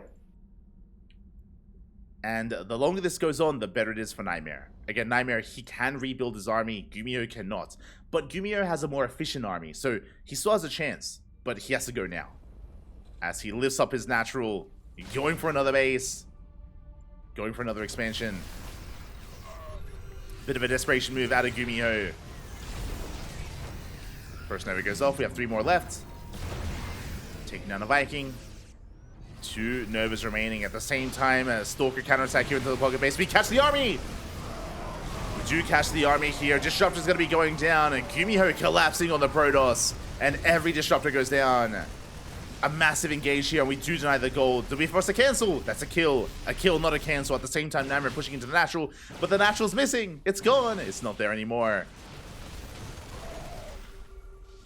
And the longer this goes on, the better it is for NightMare. Again, NightMare, he can rebuild his army. GuMiho cannot. But GuMiho has a more efficient army, so he still has a chance. But he has to go now. As he lifts up his natural, going for another base. Going for another expansion. Bit of a desperation move out of GuMiho. First Nova goes off. We have 3 more left. Taking down a Viking. 2 Novas remaining at the same time. A Stalker counterattack here into the pocket base. We catch the army! We do catch the army here. Disruptor's going to be going down. And GuMiho collapsing on the Protoss. And every Disruptor goes down. A massive engage here, and we do deny the gold. Do we force a cancel? That's a kill. A kill, not a cancel. At the same time, NightMare pushing into the natural, but the natural's missing. It's gone. It's not there anymore.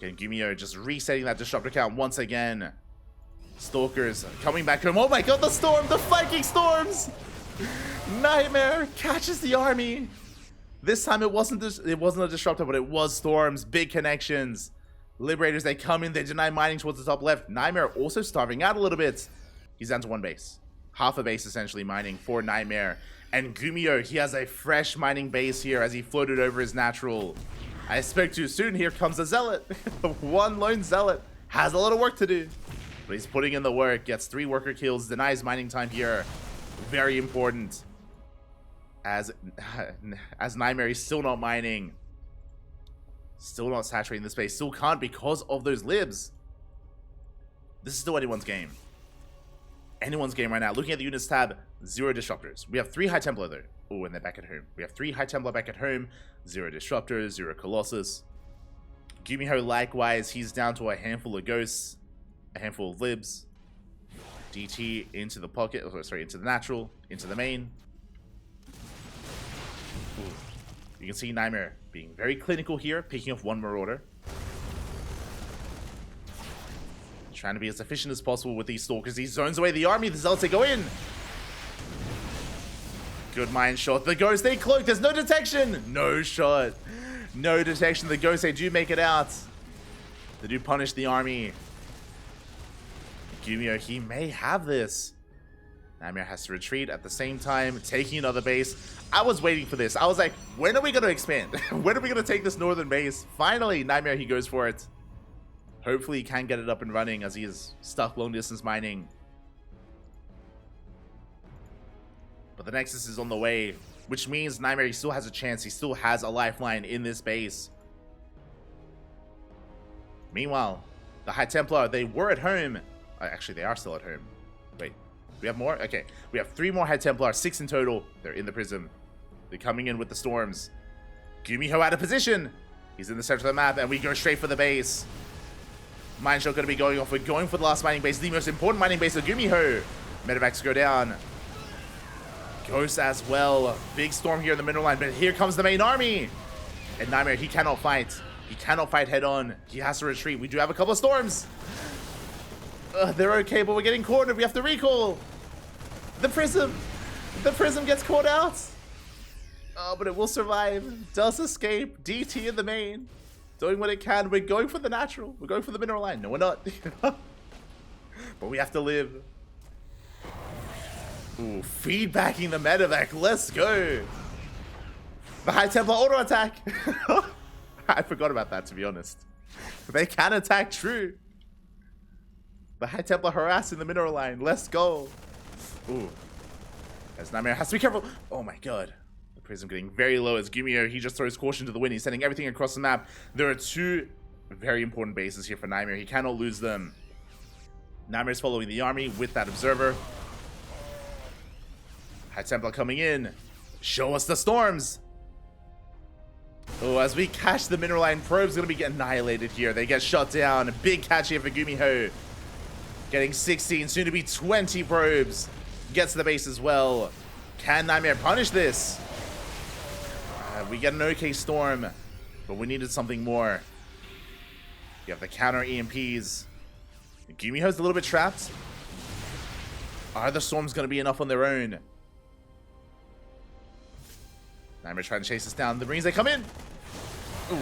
Again, GuMiho just resetting that Disruptor count once again. Stalkers coming back home. Oh my god, the storm! The Viking storms! NightMare catches the army. This time it wasn't a Disruptor, but it was storms. Big connections. Liberators, they come in, they deny mining towards the top left. NightMare also starving out a little bit. He's down to 1 base. Half a base essentially mining for NightMare. And GuMiho, he has a fresh mining base here as he floated over his natural. I spoke too soon. Here comes the Zealot. 1 lone Zealot. Has a lot of work to do. But he's putting in the work. Gets 3 worker kills. Denies mining time here. Very important. As NightMare is still not mining. Still not saturating the space. Still can't because of those libs. This is still anyone's game. Anyone's game right now. Looking at the units tab, 0 Disruptors. We have 3 High Templar though. Oh, and they're back at home. We have 3 High Templar back at home. 0 Disruptors, 0 Colossus. GuMiho likewise, he's down to a handful of ghosts. A handful of libs. DT into the pocket. Oh, sorry, into the natural. Into the main. Ooh. You can see NightMare being very clinical here, picking off 1 Marauder. Trying to be as efficient as possible with these Stalkers. He zones away the army. The Zealots, they go in. Good mine shot. The Ghost, they cloak. There's no detection. No shot. No detection. The Ghost, they do make it out. They do punish the army. GuMiho, he may have this. NightMare has to retreat at the same time, taking another base. I was waiting for this. I was like, when are we going to expand? When are we going to take this northern base? Finally, NightMare, he goes for it. Hopefully he can get it up and running as he is stuck long distance mining. But the Nexus is on the way, which means NightMare, he still has a chance. He still has a lifeline in this base. Meanwhile, the High Templar, they were at home. Actually, they are still at home. Wait. We have more? Okay. We have 3 more High Templar, 6 in total. They're in the prism. They're coming in with the storms. GuMiho out of position. He's in the center of the map, and we go straight for the base. Mine shot going to be going off. We're going for the last mining base, the most important mining base of GuMiho. Medevacs go down. Ghost as well. Big storm here in the middle line, but here comes the main army. And NightMare, he cannot fight. He cannot fight head on. He has to retreat. We do have a couple of storms. They're okay, but we're getting cornered. We have to recall. The prism. The prism gets caught out. Oh, but it will survive. Does escape. DT in the main. Doing what it can. We're going for the natural. We're going for the mineral line. No, we're not. But we have to live. Ooh, feedbacking the medevac. Let's go. The High Templar auto attack. I forgot about that, to be honest. They can attack true. The High Templar harassing the mineral line. Let's go. Ooh. As NightMare has to be careful. Oh my god. The prism getting very low as GuMiho, he just throws caution to the wind. He's sending everything across the map. There are two very important bases here for NightMare. He cannot lose them. NightMare's following the army with that observer. High Templar coming in. Show us the storms. Oh, as we catch the mineral line, probe's gonna be annihilated here. They get shut down. A big catch here for GuMiho. Getting 16, soon to be 20 probes. Gets to the base as well. Can NightMare punish this? We get an okay storm, but we needed something more. You have the counter EMPs. GuMiho's a little bit trapped. Are the storms going to be enough on their own? NightMare trying to chase us down. The Marines, they come in. Ooh.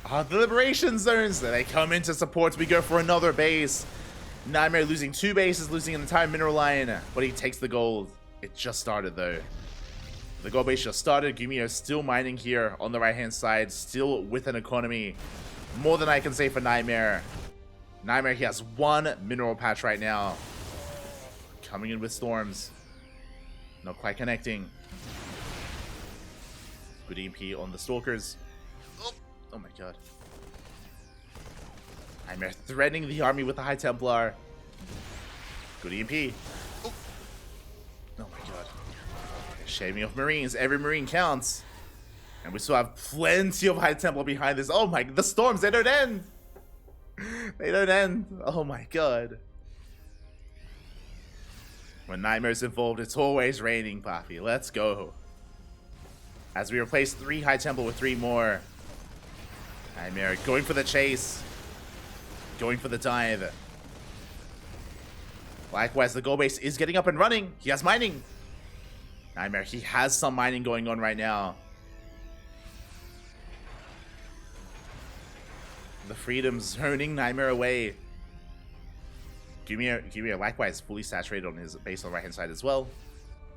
The liberation zones. They come in to support. We go for another base. NightMare losing 2 bases, losing an entire mineral line, but he takes the gold. It just started though. The gold base just started. GuMiho still mining here on the right-hand side, still with an economy. More than I can say for NightMare. NightMare, he has 1 mineral patch right now. Coming in with storms. Not quite connecting. Good EMP on the stalkers. Oh my god. NightMare threatening the army with the High Templar. Good EMP. Oh my god. Shaving off Marines. Every Marine counts. And we still have plenty of High Templar behind this. Oh my, the storms, they don't end. They don't end. Oh my god. When NightMare's involved, it's always raining, Papi. Let's go. As we replace 3 High Templar with 3 more. NightMare going for the chase. Going for the dive. Likewise, the gold base is getting up and running. He has mining. NightMare, he has some mining going on right now. The Freedom's zoning NightMare away. GuMiho likewise fully saturated on his base on the right-hand side as well.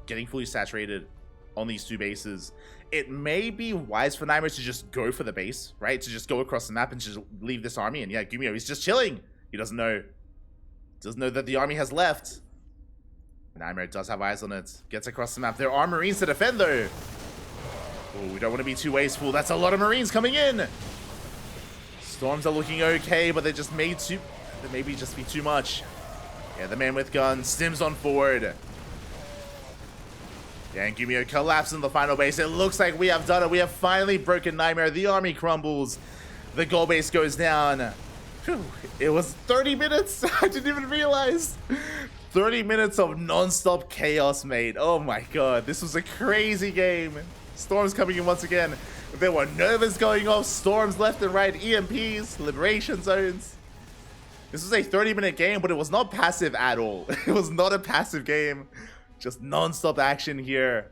Getting fully saturated on these 2 bases. It may be wise for NightMare to just go for the base, right? To just go across the map and just leave this army. And yeah, GuMiho, he's just chilling. He doesn't know. Doesn't know that the army has left. NightMare does have eyes on it. Gets across the map. There are Marines to defend though. Oh, we don't want to be too wasteful. That's a lot of Marines coming in. Storms are looking okay, but they just may maybe just be too much. Yeah, the man with guns. Stims on forward. Yeah, and GuMiho collapses in the final base. It looks like we have done it. We have finally broken NightMare. The army crumbles. The gold base goes down. Whew. It was 30 minutes. I didn't even realize. 30 minutes of non-stop chaos, mate. Oh my god. This was a crazy game. Storms coming in once again. There were nervous going off. Storms left and right. EMPs. Liberation zones. This was a 30-minute game, but it was not passive at all. It was not a passive game. Just non-stop action here.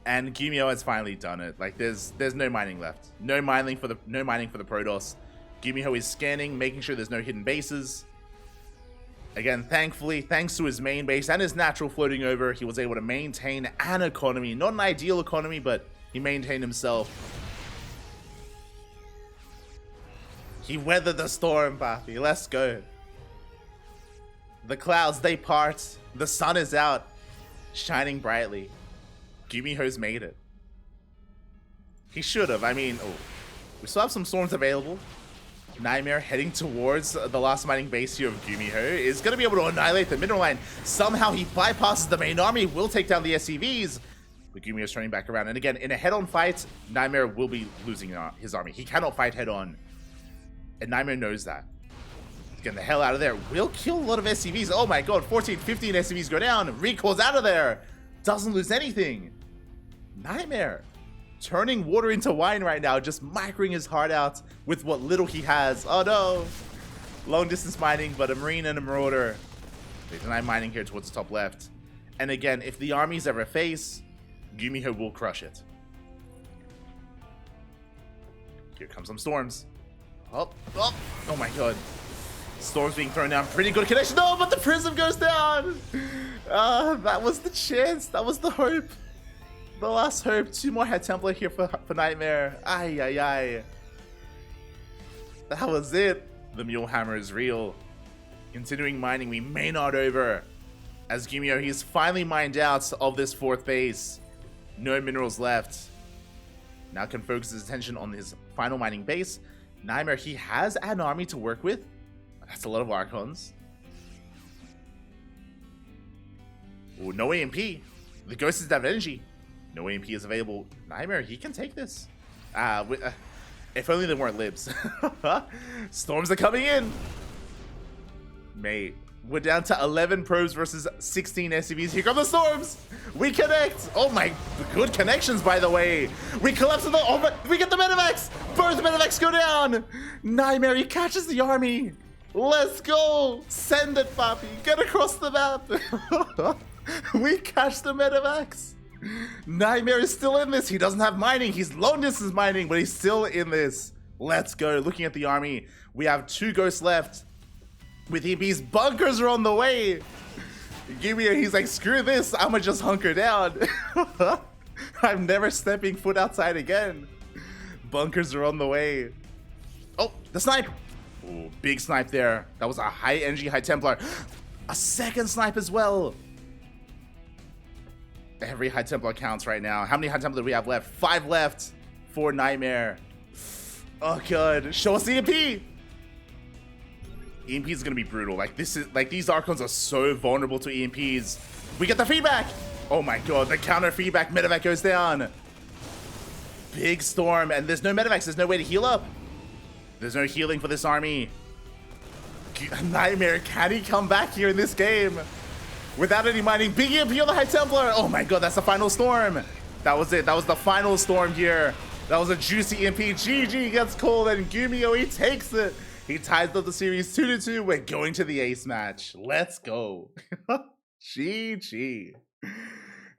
And GuMiho has finally done it. Like there's no mining left. No mining for the Protoss. GuMiho is scanning, making sure there's no hidden bases. Again, thankfully, thanks to his main base and his natural floating over, he was able to maintain an economy. Not an ideal economy, but he maintained himself. He weathered the storm, Papi. Let's go. The clouds, they part. The sun is out, shining brightly. GuMiho's made it. He should have. I mean, we still have some storms available. NightMare heading towards the last mining base here of GuMiho is going to be able to annihilate the mineral line. Somehow he bypasses the main army, will take down the SCVs. But GuMiho's turning back around. And again, in a head-on fight, NightMare will be losing his army. He cannot fight head-on. And NightMare knows that. Getting the hell out of there. Will kill a lot of SCVs. Oh my god, 14, 15 SCVs go down. Recall's out of there. Doesn't lose anything. NightMare turning water into wine right now, just microing his heart out with what little he has. Oh no. Long distance mining, but a Marine and a Marauder. They deny mining here towards the top left. And again, if the armies ever face, GuMiho will crush it. Here comes some storms. Oh my god. Storms being thrown down. Pretty good connection. No, but the prism goes down. That was the chance. That was the hope. The last hope. 2 more Head Templar here for NightMare. Ay. That was it. The Mule Hammer is real. Continuing mining. We may not over. As GuMiho, he's finally mined out of this 4th base. No minerals left. Now can focus his attention on his final mining base. NightMare, he has an army to work with. That's a lot of Archons. Oh, no AMP. The Ghost is down energy. No AMP is available. NightMare, he can take this. If only they weren't libs. Storms are coming in. Mate, we're down to 11 probes versus 16 SCVs. Here come the storms. We connect. Oh my, good connections, by the way. We collapse the, oh my, we get the medevacs. Both medevacs go down. NightMare, he catches the army. Let's go! Send it, Papi! Get across the map! We catch the medevacs! NightMare is still in this. He doesn't have mining. He's long distance mining, but he's still in this. Let's go. Looking at the army, we have 2 ghosts left. With EB's bunkers are on the way. GuMiho, he's like, screw this. I'ma just hunker down. I'm never stepping foot outside again. Bunkers are on the way. Oh, the snipe! Ooh, big snipe there. That was a high energy High Templar. A second snipe as well. Every High Templar counts right now. How many High Templar do we have left? 5 left for NightMare. Oh god. Show us the EMP. EMP is gonna be brutal. Like this is like these Archons are so vulnerable to EMPs. We get the feedback. Oh my god, the counter feedback. Medevac goes down. Big storm, and there's no medevacs. There's no way to heal up. There's no healing for this army. NightMare, can he come back here in this game? Without any mining. Big EMP on the High Templar. Oh my god, that's the final storm. That was it. That was the final storm here. That was a juicy EMP. GG gets called, and GuMiho, he takes it. He ties up the series 2-2. We're going to the ace match. Let's go. GG.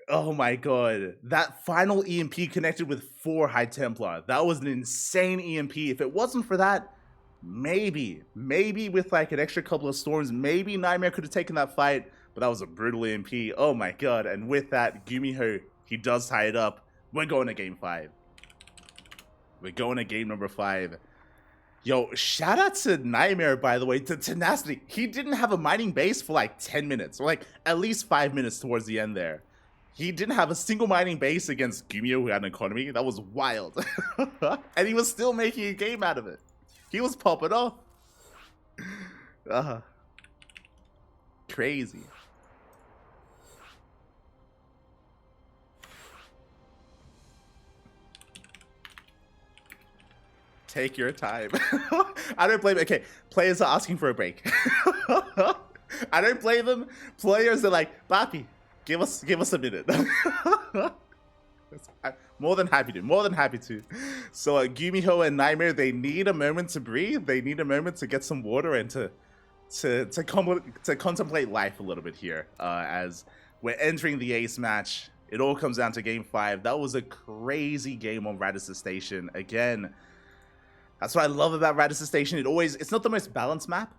Oh my god. That final EMP connected with 4 High Templar. That was an insane EMP. If it wasn't for that, maybe with like an extra couple of storms, maybe NightMare could have taken that fight, but that was a brutal EMP. Oh my god. And with that, GuMiho, he does tie it up. We're going to game 5. We're going to game number 5. Yo, shout out to NightMare, by the way, to tenacity. He didn't have a mining base for like 10 minutes, or like at least 5 minutes towards the end there. He didn't have a single mining base against GuMiho, who had an economy. That was wild. And he was still making a game out of it. He was popping off. Crazy. Take your time. I don't blame. Okay, players are asking for a break. I don't blame them. Players are like, Papi, give us a minute. More than happy to. So GuMiho and NightMare, they need a moment to breathe. They need a moment to get some water and to contemplate life a little bit here. As we're entering the ace match, it all comes down to game 5. That was a crazy game on Radisson Station. Again, that's what I love about Radisson Station. It's not the most balanced map.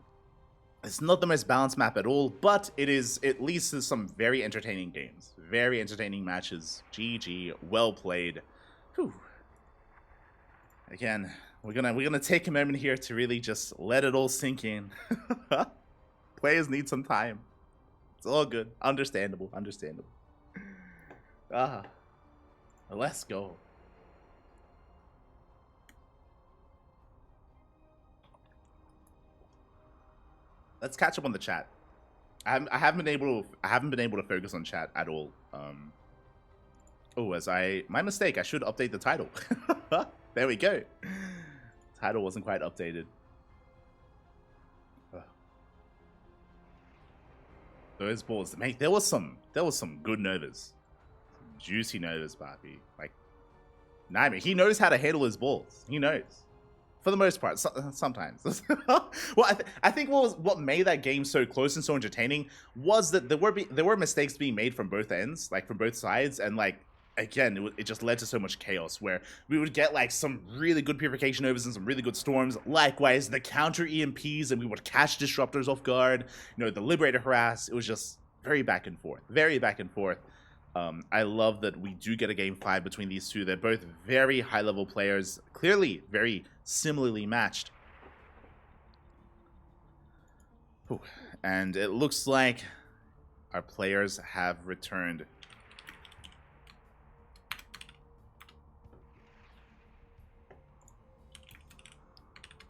It's not the most balanced map at all, but it is at least some very entertaining games. Very entertaining matches. GG, well played. Whew. Again, we're gonna take a moment here to really just let it all sink in. Players need some time. It's all good. Understandable. Let's go. Let's catch up on the chat. I haven't been able to focus on chat at all. My mistake. I should update the title. There we go. Title wasn't quite updated. Those balls, mate, there was some good Novas. Some juicy Novas, Barbie. Like, NightMare, he knows how to handle his balls. He knows. For the most part, sometimes. Well, I think what made that game so close and so entertaining was that there were mistakes being made from both ends, like from both sides, and like again, it just led to so much chaos where we would get like some really good purification overs and some really good storms. Likewise, the counter EMPs, and we would catch disruptors off guard. You know, the Liberator harass. It was just very back and forth, very back and forth. I love that we do get a game 5 between these two. They're both very high-level players, clearly very similarly matched. Whew. And it looks like our players have returned.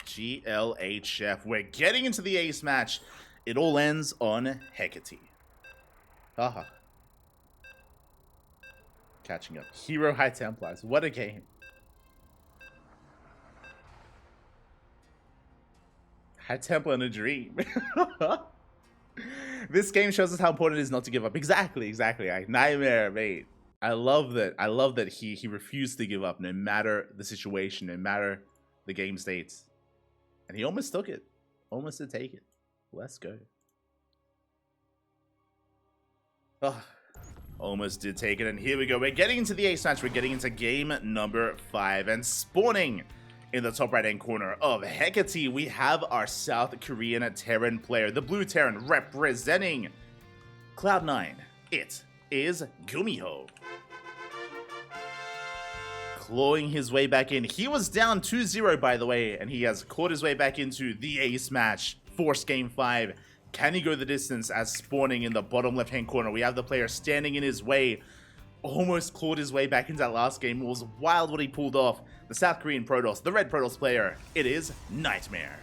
GLHF. We're getting into the ace match. It all ends on Hecate. Haha. Catching up. Hero High Templars. What a game. High Templar in a dream. This game shows us how important it is not to give up. Exactly. Like, NightMare, mate. I love that he refused to give up no matter the situation, no matter the game states. And he almost took it. Almost did take it. Let's go. Oh. Almost did take it, and here we go. We're getting into the ace match. We're getting into game number 5, and spawning in the top right-hand corner of Hecate, we have our South Korean Terran player, the blue Terran representing Cloud9. It is GuMiho. Clawing his way back in. He was down 2-0, by the way, and he has clawed his way back into the ace match. Force game 5. Can he go the distance? As spawning in the bottom left-hand corner, we have the player standing in his way. Almost clawed his way back into that last game. It was wild what he pulled off. The South Korean Protoss, the red Protoss player, it is NightMare.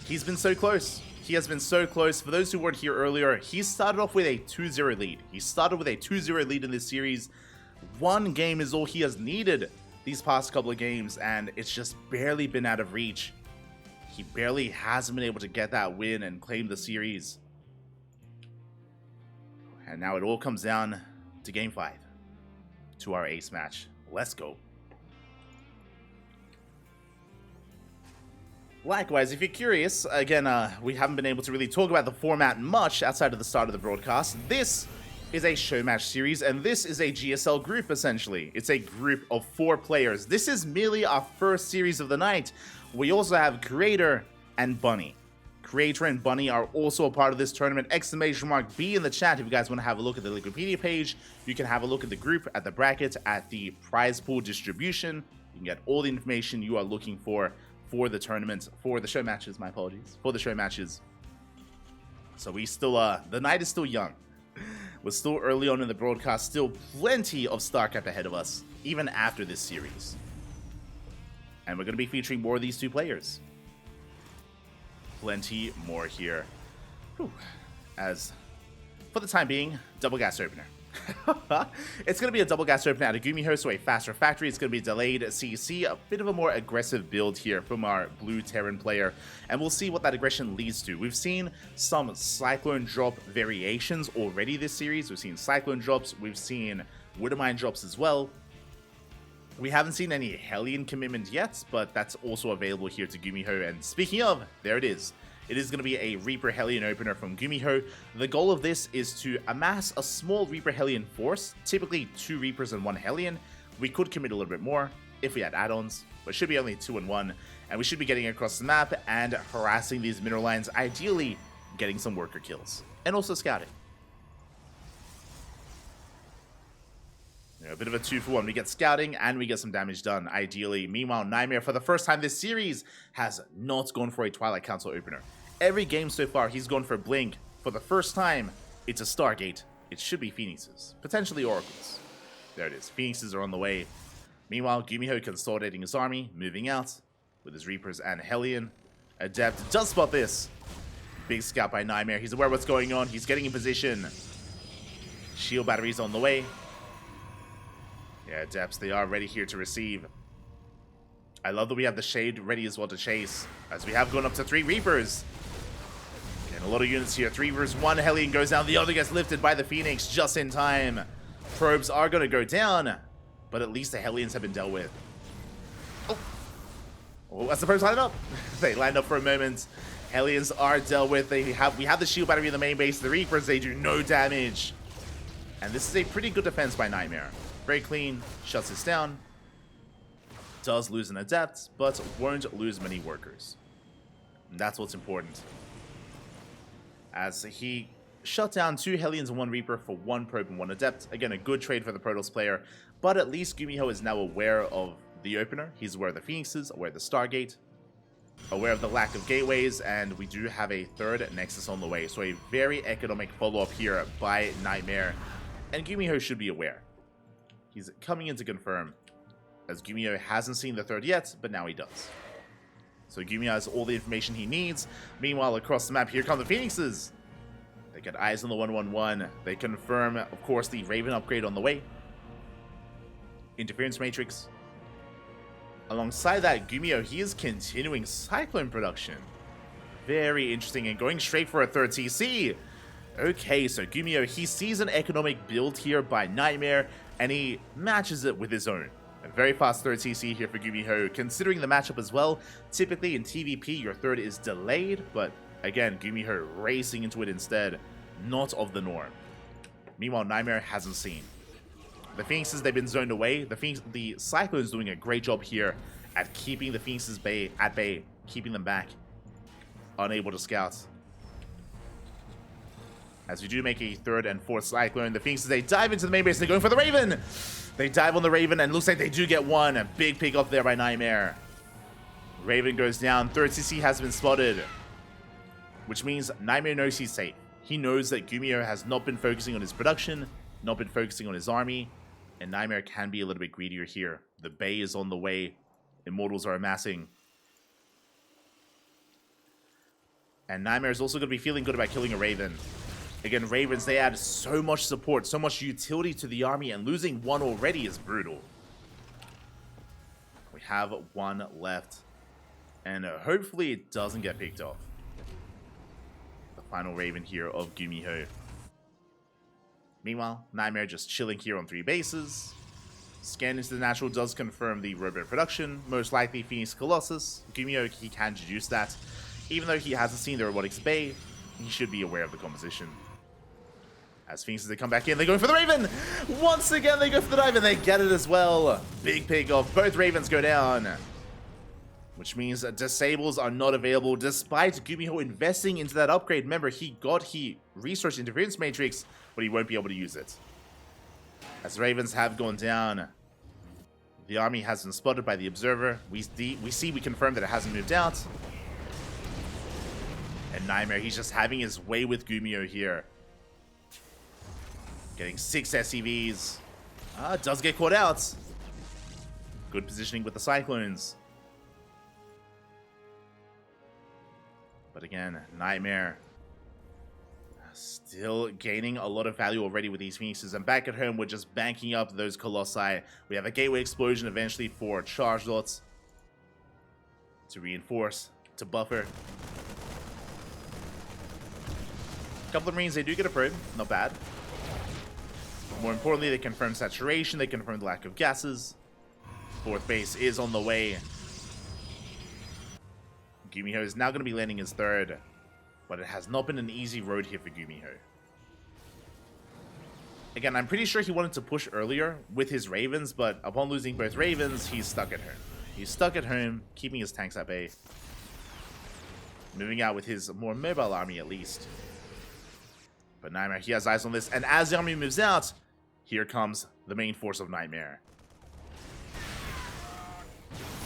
He's been so close. He has been so close. For those who weren't here earlier, he started off with a 2-0 lead. He started with a 2-0 lead in this series. One game is all he has needed these past couple of games, and it's just barely been out of reach. He barely hasn't been able to get that win and claim the series. And now it all comes down to game 5, to our ace match. Let's go. Likewise, if you're curious, again, we haven't been able to really talk about the format much outside of the start of the broadcast. This is a Showmatch series, and this is a GSL group, essentially. It's a group of 4 players. This is merely our first series of the night. We also have Creator and Bunny. Creator and Bunny are also a part of this tournament. Exclamation mark B in the chat if you guys want to have a look at the Wikipedia page. You can have a look at the group, at the bracket, at the prize pool distribution. You can get all the information you are looking for the tournament, for the show matches, my apologies, for the show matches. So we still, the night is still young. We're still early on in the broadcast, still plenty of StarCraft ahead of us, even after this series. And we're going to be featuring more of these 2 players. Plenty more here. Whew. As, for the time being, double gas opener. It's going to be a double gas opener out of GuMiho, so a faster factory. It's going to be delayed CC, a bit of a more aggressive build here from our blue Terran player, and we'll see what that aggression leads to. We've seen some Cyclone drop variations already this series. We've seen Cyclone drops, we've seen Widowmine drops as well. We haven't seen any Hellion commitment yet, but that's also available here to GuMiho, and speaking of, there it is. It is going to be a Reaper Hellion opener from GuMiho. The goal of this is to amass a small Reaper Hellion force, typically 2 Reapers and 1 Hellion. We could commit a little bit more if we had add-ons, but it should be only 2 and 1, and we should be getting across the map and harassing these mineral lines, ideally getting some worker kills, and also scouting. A bit of a 2-for-1. We get scouting and we get some damage done, ideally. Meanwhile, NightMare, for the first time this series, has not gone for a Twilight Council opener. Every game so far, he's gone for Blink. For the first time, it's a Stargate. It should be Phoenixes. Potentially Oracles. There it is. Phoenixes are on the way. Meanwhile, GuMiho consolidating his army, moving out with his Reapers and Hellion. Adept does spot this. Big scout by NightMare. He's aware of what's going on. He's getting in position. Shield batteries on the way. Yeah, Adepts, they are ready here to receive. I love that we have the Shade ready as well to chase, as we have gone up to 3 Reapers. Again, A lot of units here. 3 versus 1. Hellion goes down. The other gets lifted by the Phoenix just in time. Probes are going to go down, but at least the Hellions have been dealt with. Oh, as the probes line up. They lined up for a moment. Hellions are dealt with. We have the shield battery in the main base. The Reapers, they do no damage. And this is a pretty good defense by NightMare. Very clean. Shuts this down. Does lose an adept, but won't lose many workers. And that's what's important. As he shut down 2 Hellions and 1 Reaper for 1 probe and 1 adept. Again, a good trade for the Protoss player. But at least GuMiho is now aware of the opener. He's aware of the Phoenixes, aware of the Stargate, aware of the lack of gateways, and we do have a 3rd Nexus on the way. So a very economic follow-up here by NightMare. And GuMiho should be aware. He's coming in to confirm, as GuMiho hasn't seen the 3rd yet, but now he does. So GuMiho has all the information he needs. Meanwhile, across the map, here come the Phoenixes. They got eyes on the 111. They confirm, of course, the Raven upgrade on the way. Interference Matrix. Alongside that, GuMiho, he is continuing Cyclone production. Very interesting, and going straight for a 3rd TC. Okay, so GuMiho, he sees an economic build here by NightMare, and he matches it with his own. A very fast 3rd TC here for GuMiho, considering the matchup as well. Typically in TvP, your 3rd is delayed, but again, GuMiho racing into it instead. Not of the norm. Meanwhile, NightMare hasn't seen. The Phoenixes, they've been zoned away. The Cyclone's doing a great job here at keeping the Phoenixes at bay, keeping them back, unable to scout. As we do make a 3rd and 4th Cyclone, the Phoenixes, they dive into the main base. They're going for the Raven. They dive on the Raven, and it looks like they do get one. A big pick up there by NightMare. Raven goes down. 3rd CC has been spotted, which means NightMare knows he's safe. He knows that GuMiho has not been focusing on his production, not been focusing on his army, and NightMare can be a little bit greedier here. The Bay is on the way. Immortals are amassing. And NightMare is also going to be feeling good about killing a Raven. Again, Ravens, they add so much support, so much utility to the army, and losing 1 already is brutal. We have 1 left, and hopefully it doesn't get picked off. The final Raven here of GuMiho. Meanwhile, NightMare just chilling here on 3 bases. Scan into the natural does confirm the robot production, most likely Phoenix Colossus. GuMiho, he can deduce that. Even though he hasn't seen the Robotics Bay, he should be aware of the composition. As Phoenixes, they come back in, they're going for the Raven! Once again, they go for the dive, and they get it as well. Big pick off, both Ravens go down. Which means that disables are not available, despite GuMiho investing into that upgrade. Remember, he researched Interference Matrix, but he won't be able to use it. As Ravens have gone down, the army has been spotted by the Observer. We confirm that it hasn't moved out. And NightMare, he's just having his way with GuMiho here. Getting 6 SCVs. Does get caught out. Good positioning with the Cyclones. But again, NightMare still gaining a lot of value already with these Phoenixes. And back at home, we're just banking up those Colossi. We have a Gateway Explosion eventually for charge dots to reinforce, to buffer. A couple of Marines, they do get a probe. Not bad. More importantly, they confirm saturation. They confirm the lack of gases. 4th base is on the way. GuMiho is now going to be landing his 3rd, but it has not been an easy road here for GuMiho. Again, I'm pretty sure he wanted to push earlier with his Ravens, but upon losing both Ravens, he's stuck at home. He's stuck at home, keeping his tanks at bay. Moving out with his more mobile army at least. But NightMare, he has eyes on this, and as the army moves out, here comes the main force of NightMare.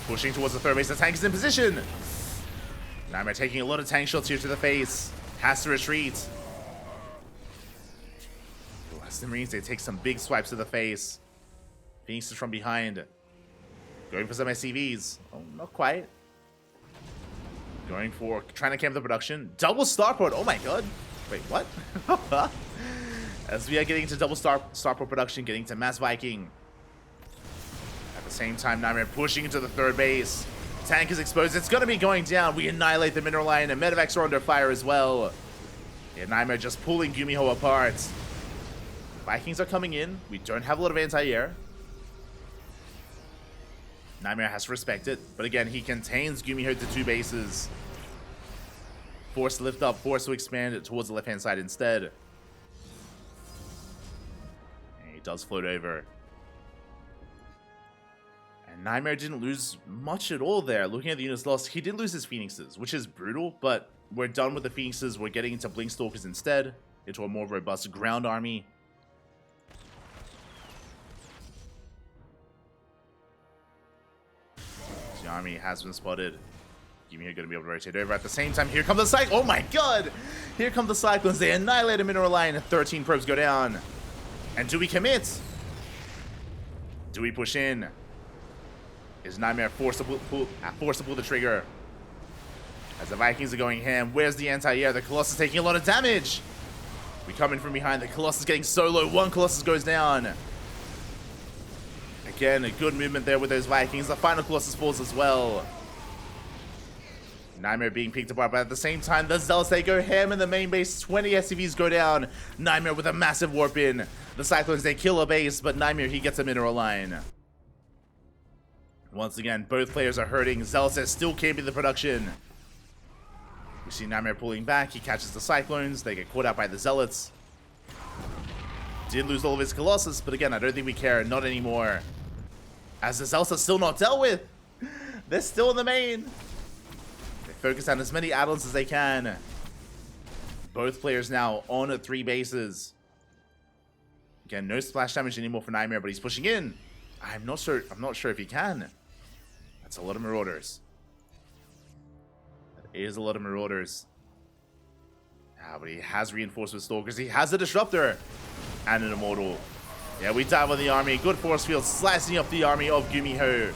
Pushing towards the 3rd base, the tank is in position! NightMare taking a lot of tank shots here to the face. Has to retreat. As the Marines, they take some big swipes to the face. Phoenix is from behind. Going for some SCVs. Oh, not quite. Trying to camp the production. Double starport. Oh my god. Wait, what? As we are getting to double starport production, getting to Mass Viking. At the same time, NightMare pushing into the 3rd base. Tank is exposed. It's going to be going down. We annihilate the Mineral Line, and Medivacs are under fire as well. Yeah, NightMare just pulling GuMiho apart. Vikings are coming in. We don't have a lot of anti-air. NightMare has to respect it. But again, he contains GuMiho to 2 bases. Force to lift up, force to expand it towards the left-hand side instead. And he does float over. And NightMare didn't lose much at all there. Looking at the units lost, he did lose his Phoenixes, which is brutal, but we're done with the Phoenixes. We're getting into Blink Stalkers instead, into a more robust ground army. The army has been spotted. GuMiho going to be able to rotate over. At the same time, here come the Cyclones. Oh my god! Here come the Cyclones. They annihilate a mineral line. 13 probes go down. And do we commit? Do we push in? Is NightMare forced to pull the trigger? As the Vikings are going ham. Where's the anti-air? The Colossus taking a lot of damage. We come in from behind. The Colossus getting so low. One Colossus goes down. Again, a good movement there with those Vikings. The final Colossus falls as well. NightMare being picked apart, but at the same time, the Zealots, they go ham in the main base. 20 SCVs go down. NightMare with a massive warp in. The Cyclones, they kill a base, but NightMare, he gets a mineral line. Once again, both players are hurting. Zealots are still keeping the production. We see NightMare pulling back. He catches the Cyclones. They get caught out by the Zealots. Did lose all of his Colossus, but again, I don't think we care. Not anymore. As the Zealots are still not dealt with. They're still in the main. They focus on as many add-ons as they can. Both players now on 3 bases. Again, no splash damage anymore for NightMare, but he's pushing in. I'm not sure if he can. That's a lot of Marauders. That is a lot of Marauders. But he has reinforced with Stalkers. He has a Disruptor and an Immortal. Yeah, we dive on the army. Good force field, slicing up the army of GuMiho.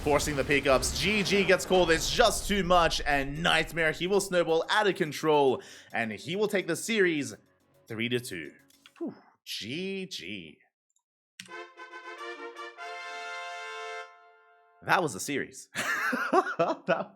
Forcing the pickups. GG gets called. It's just too much. And NightMare, he will snowball out of control. And he will take the series 3-2. Whew, GG. That was a series. that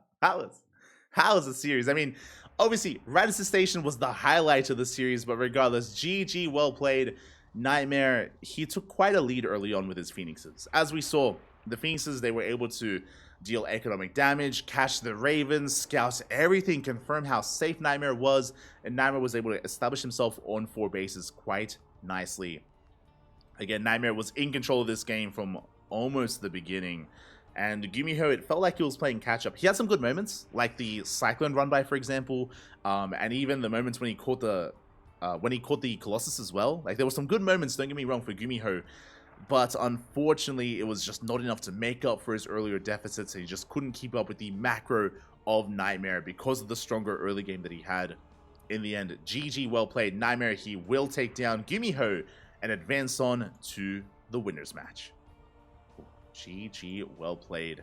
was a series. I mean, obviously, Radisson Station was the highlight of the series, but regardless, GG, well played. NightMare, he took quite a lead early on with his Phoenixes. As we saw, the Phoenixes, they were able to deal economic damage, catch the Ravens, scout everything, confirm how safe NightMare was, and NightMare was able to establish himself on 4 bases quite nicely. Again, NightMare was in control of this game from almost the beginning. And GuMiho, it felt like he was playing catch-up. He had some good moments, like the Cyclone run-by, for example, and even the moments when he caught the Colossus as well. Like, there were some good moments, don't get me wrong, for GuMiho, but unfortunately, it was just not enough to make up for his earlier deficits, and he just couldn't keep up with the macro of NightMare because of the stronger early game that he had. In the end, GG, well played. NightMare, he will take down GuMiho and advance on to the winners match. GG, well played.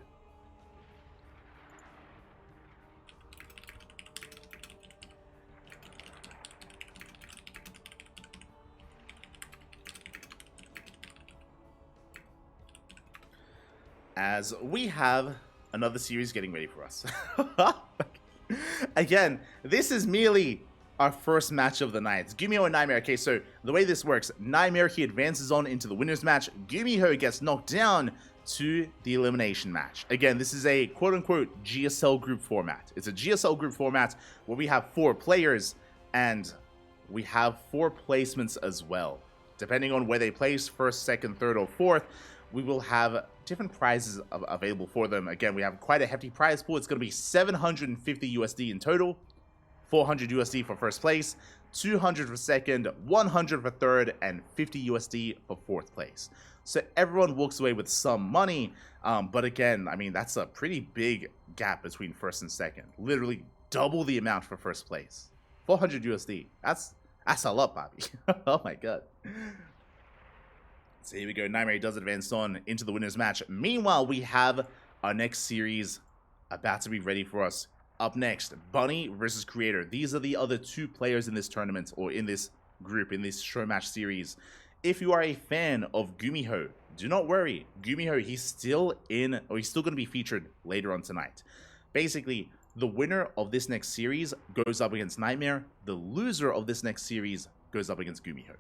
As we have another series getting ready for us. Again, this is merely our first match of the night. GuMiho and NightMare. Okay, so the way this works, NightMare, he advances on into the winners match. GuMiho gets knocked down to the elimination match. Again, this is a quote-unquote GSL group format. It's a GSL group format where we have 4 players and we have 4 placements as well. Depending on where they place, 1st, 2nd, 3rd, or 4th, we will have different prizes available for them. Again, we have quite a hefty prize pool. It's going to be 750 USD in total, 400 USD for 1st place, 200 for 2nd, 100 for 3rd, and 50 USD for 4th place. So everyone walks away with some money, but again, I mean, that's a pretty big gap between 1st and 2nd. Literally double the amount for 1st place. 400 USD. That's a lot, Bobby. Oh my god. So here we go. NightMare does advance on into the winners match. Meanwhile, we have our next series about to be ready for us. Up next, Bunny versus Creator. These are the other 2 players in this tournament, or in this group, in this Showmatch series. If you are a fan of GuMiho, do not worry. GuMiho, he's still going to be featured later on tonight. Basically, The winner of this next series goes up against NightMare. The loser of this next series goes up against GuMiho.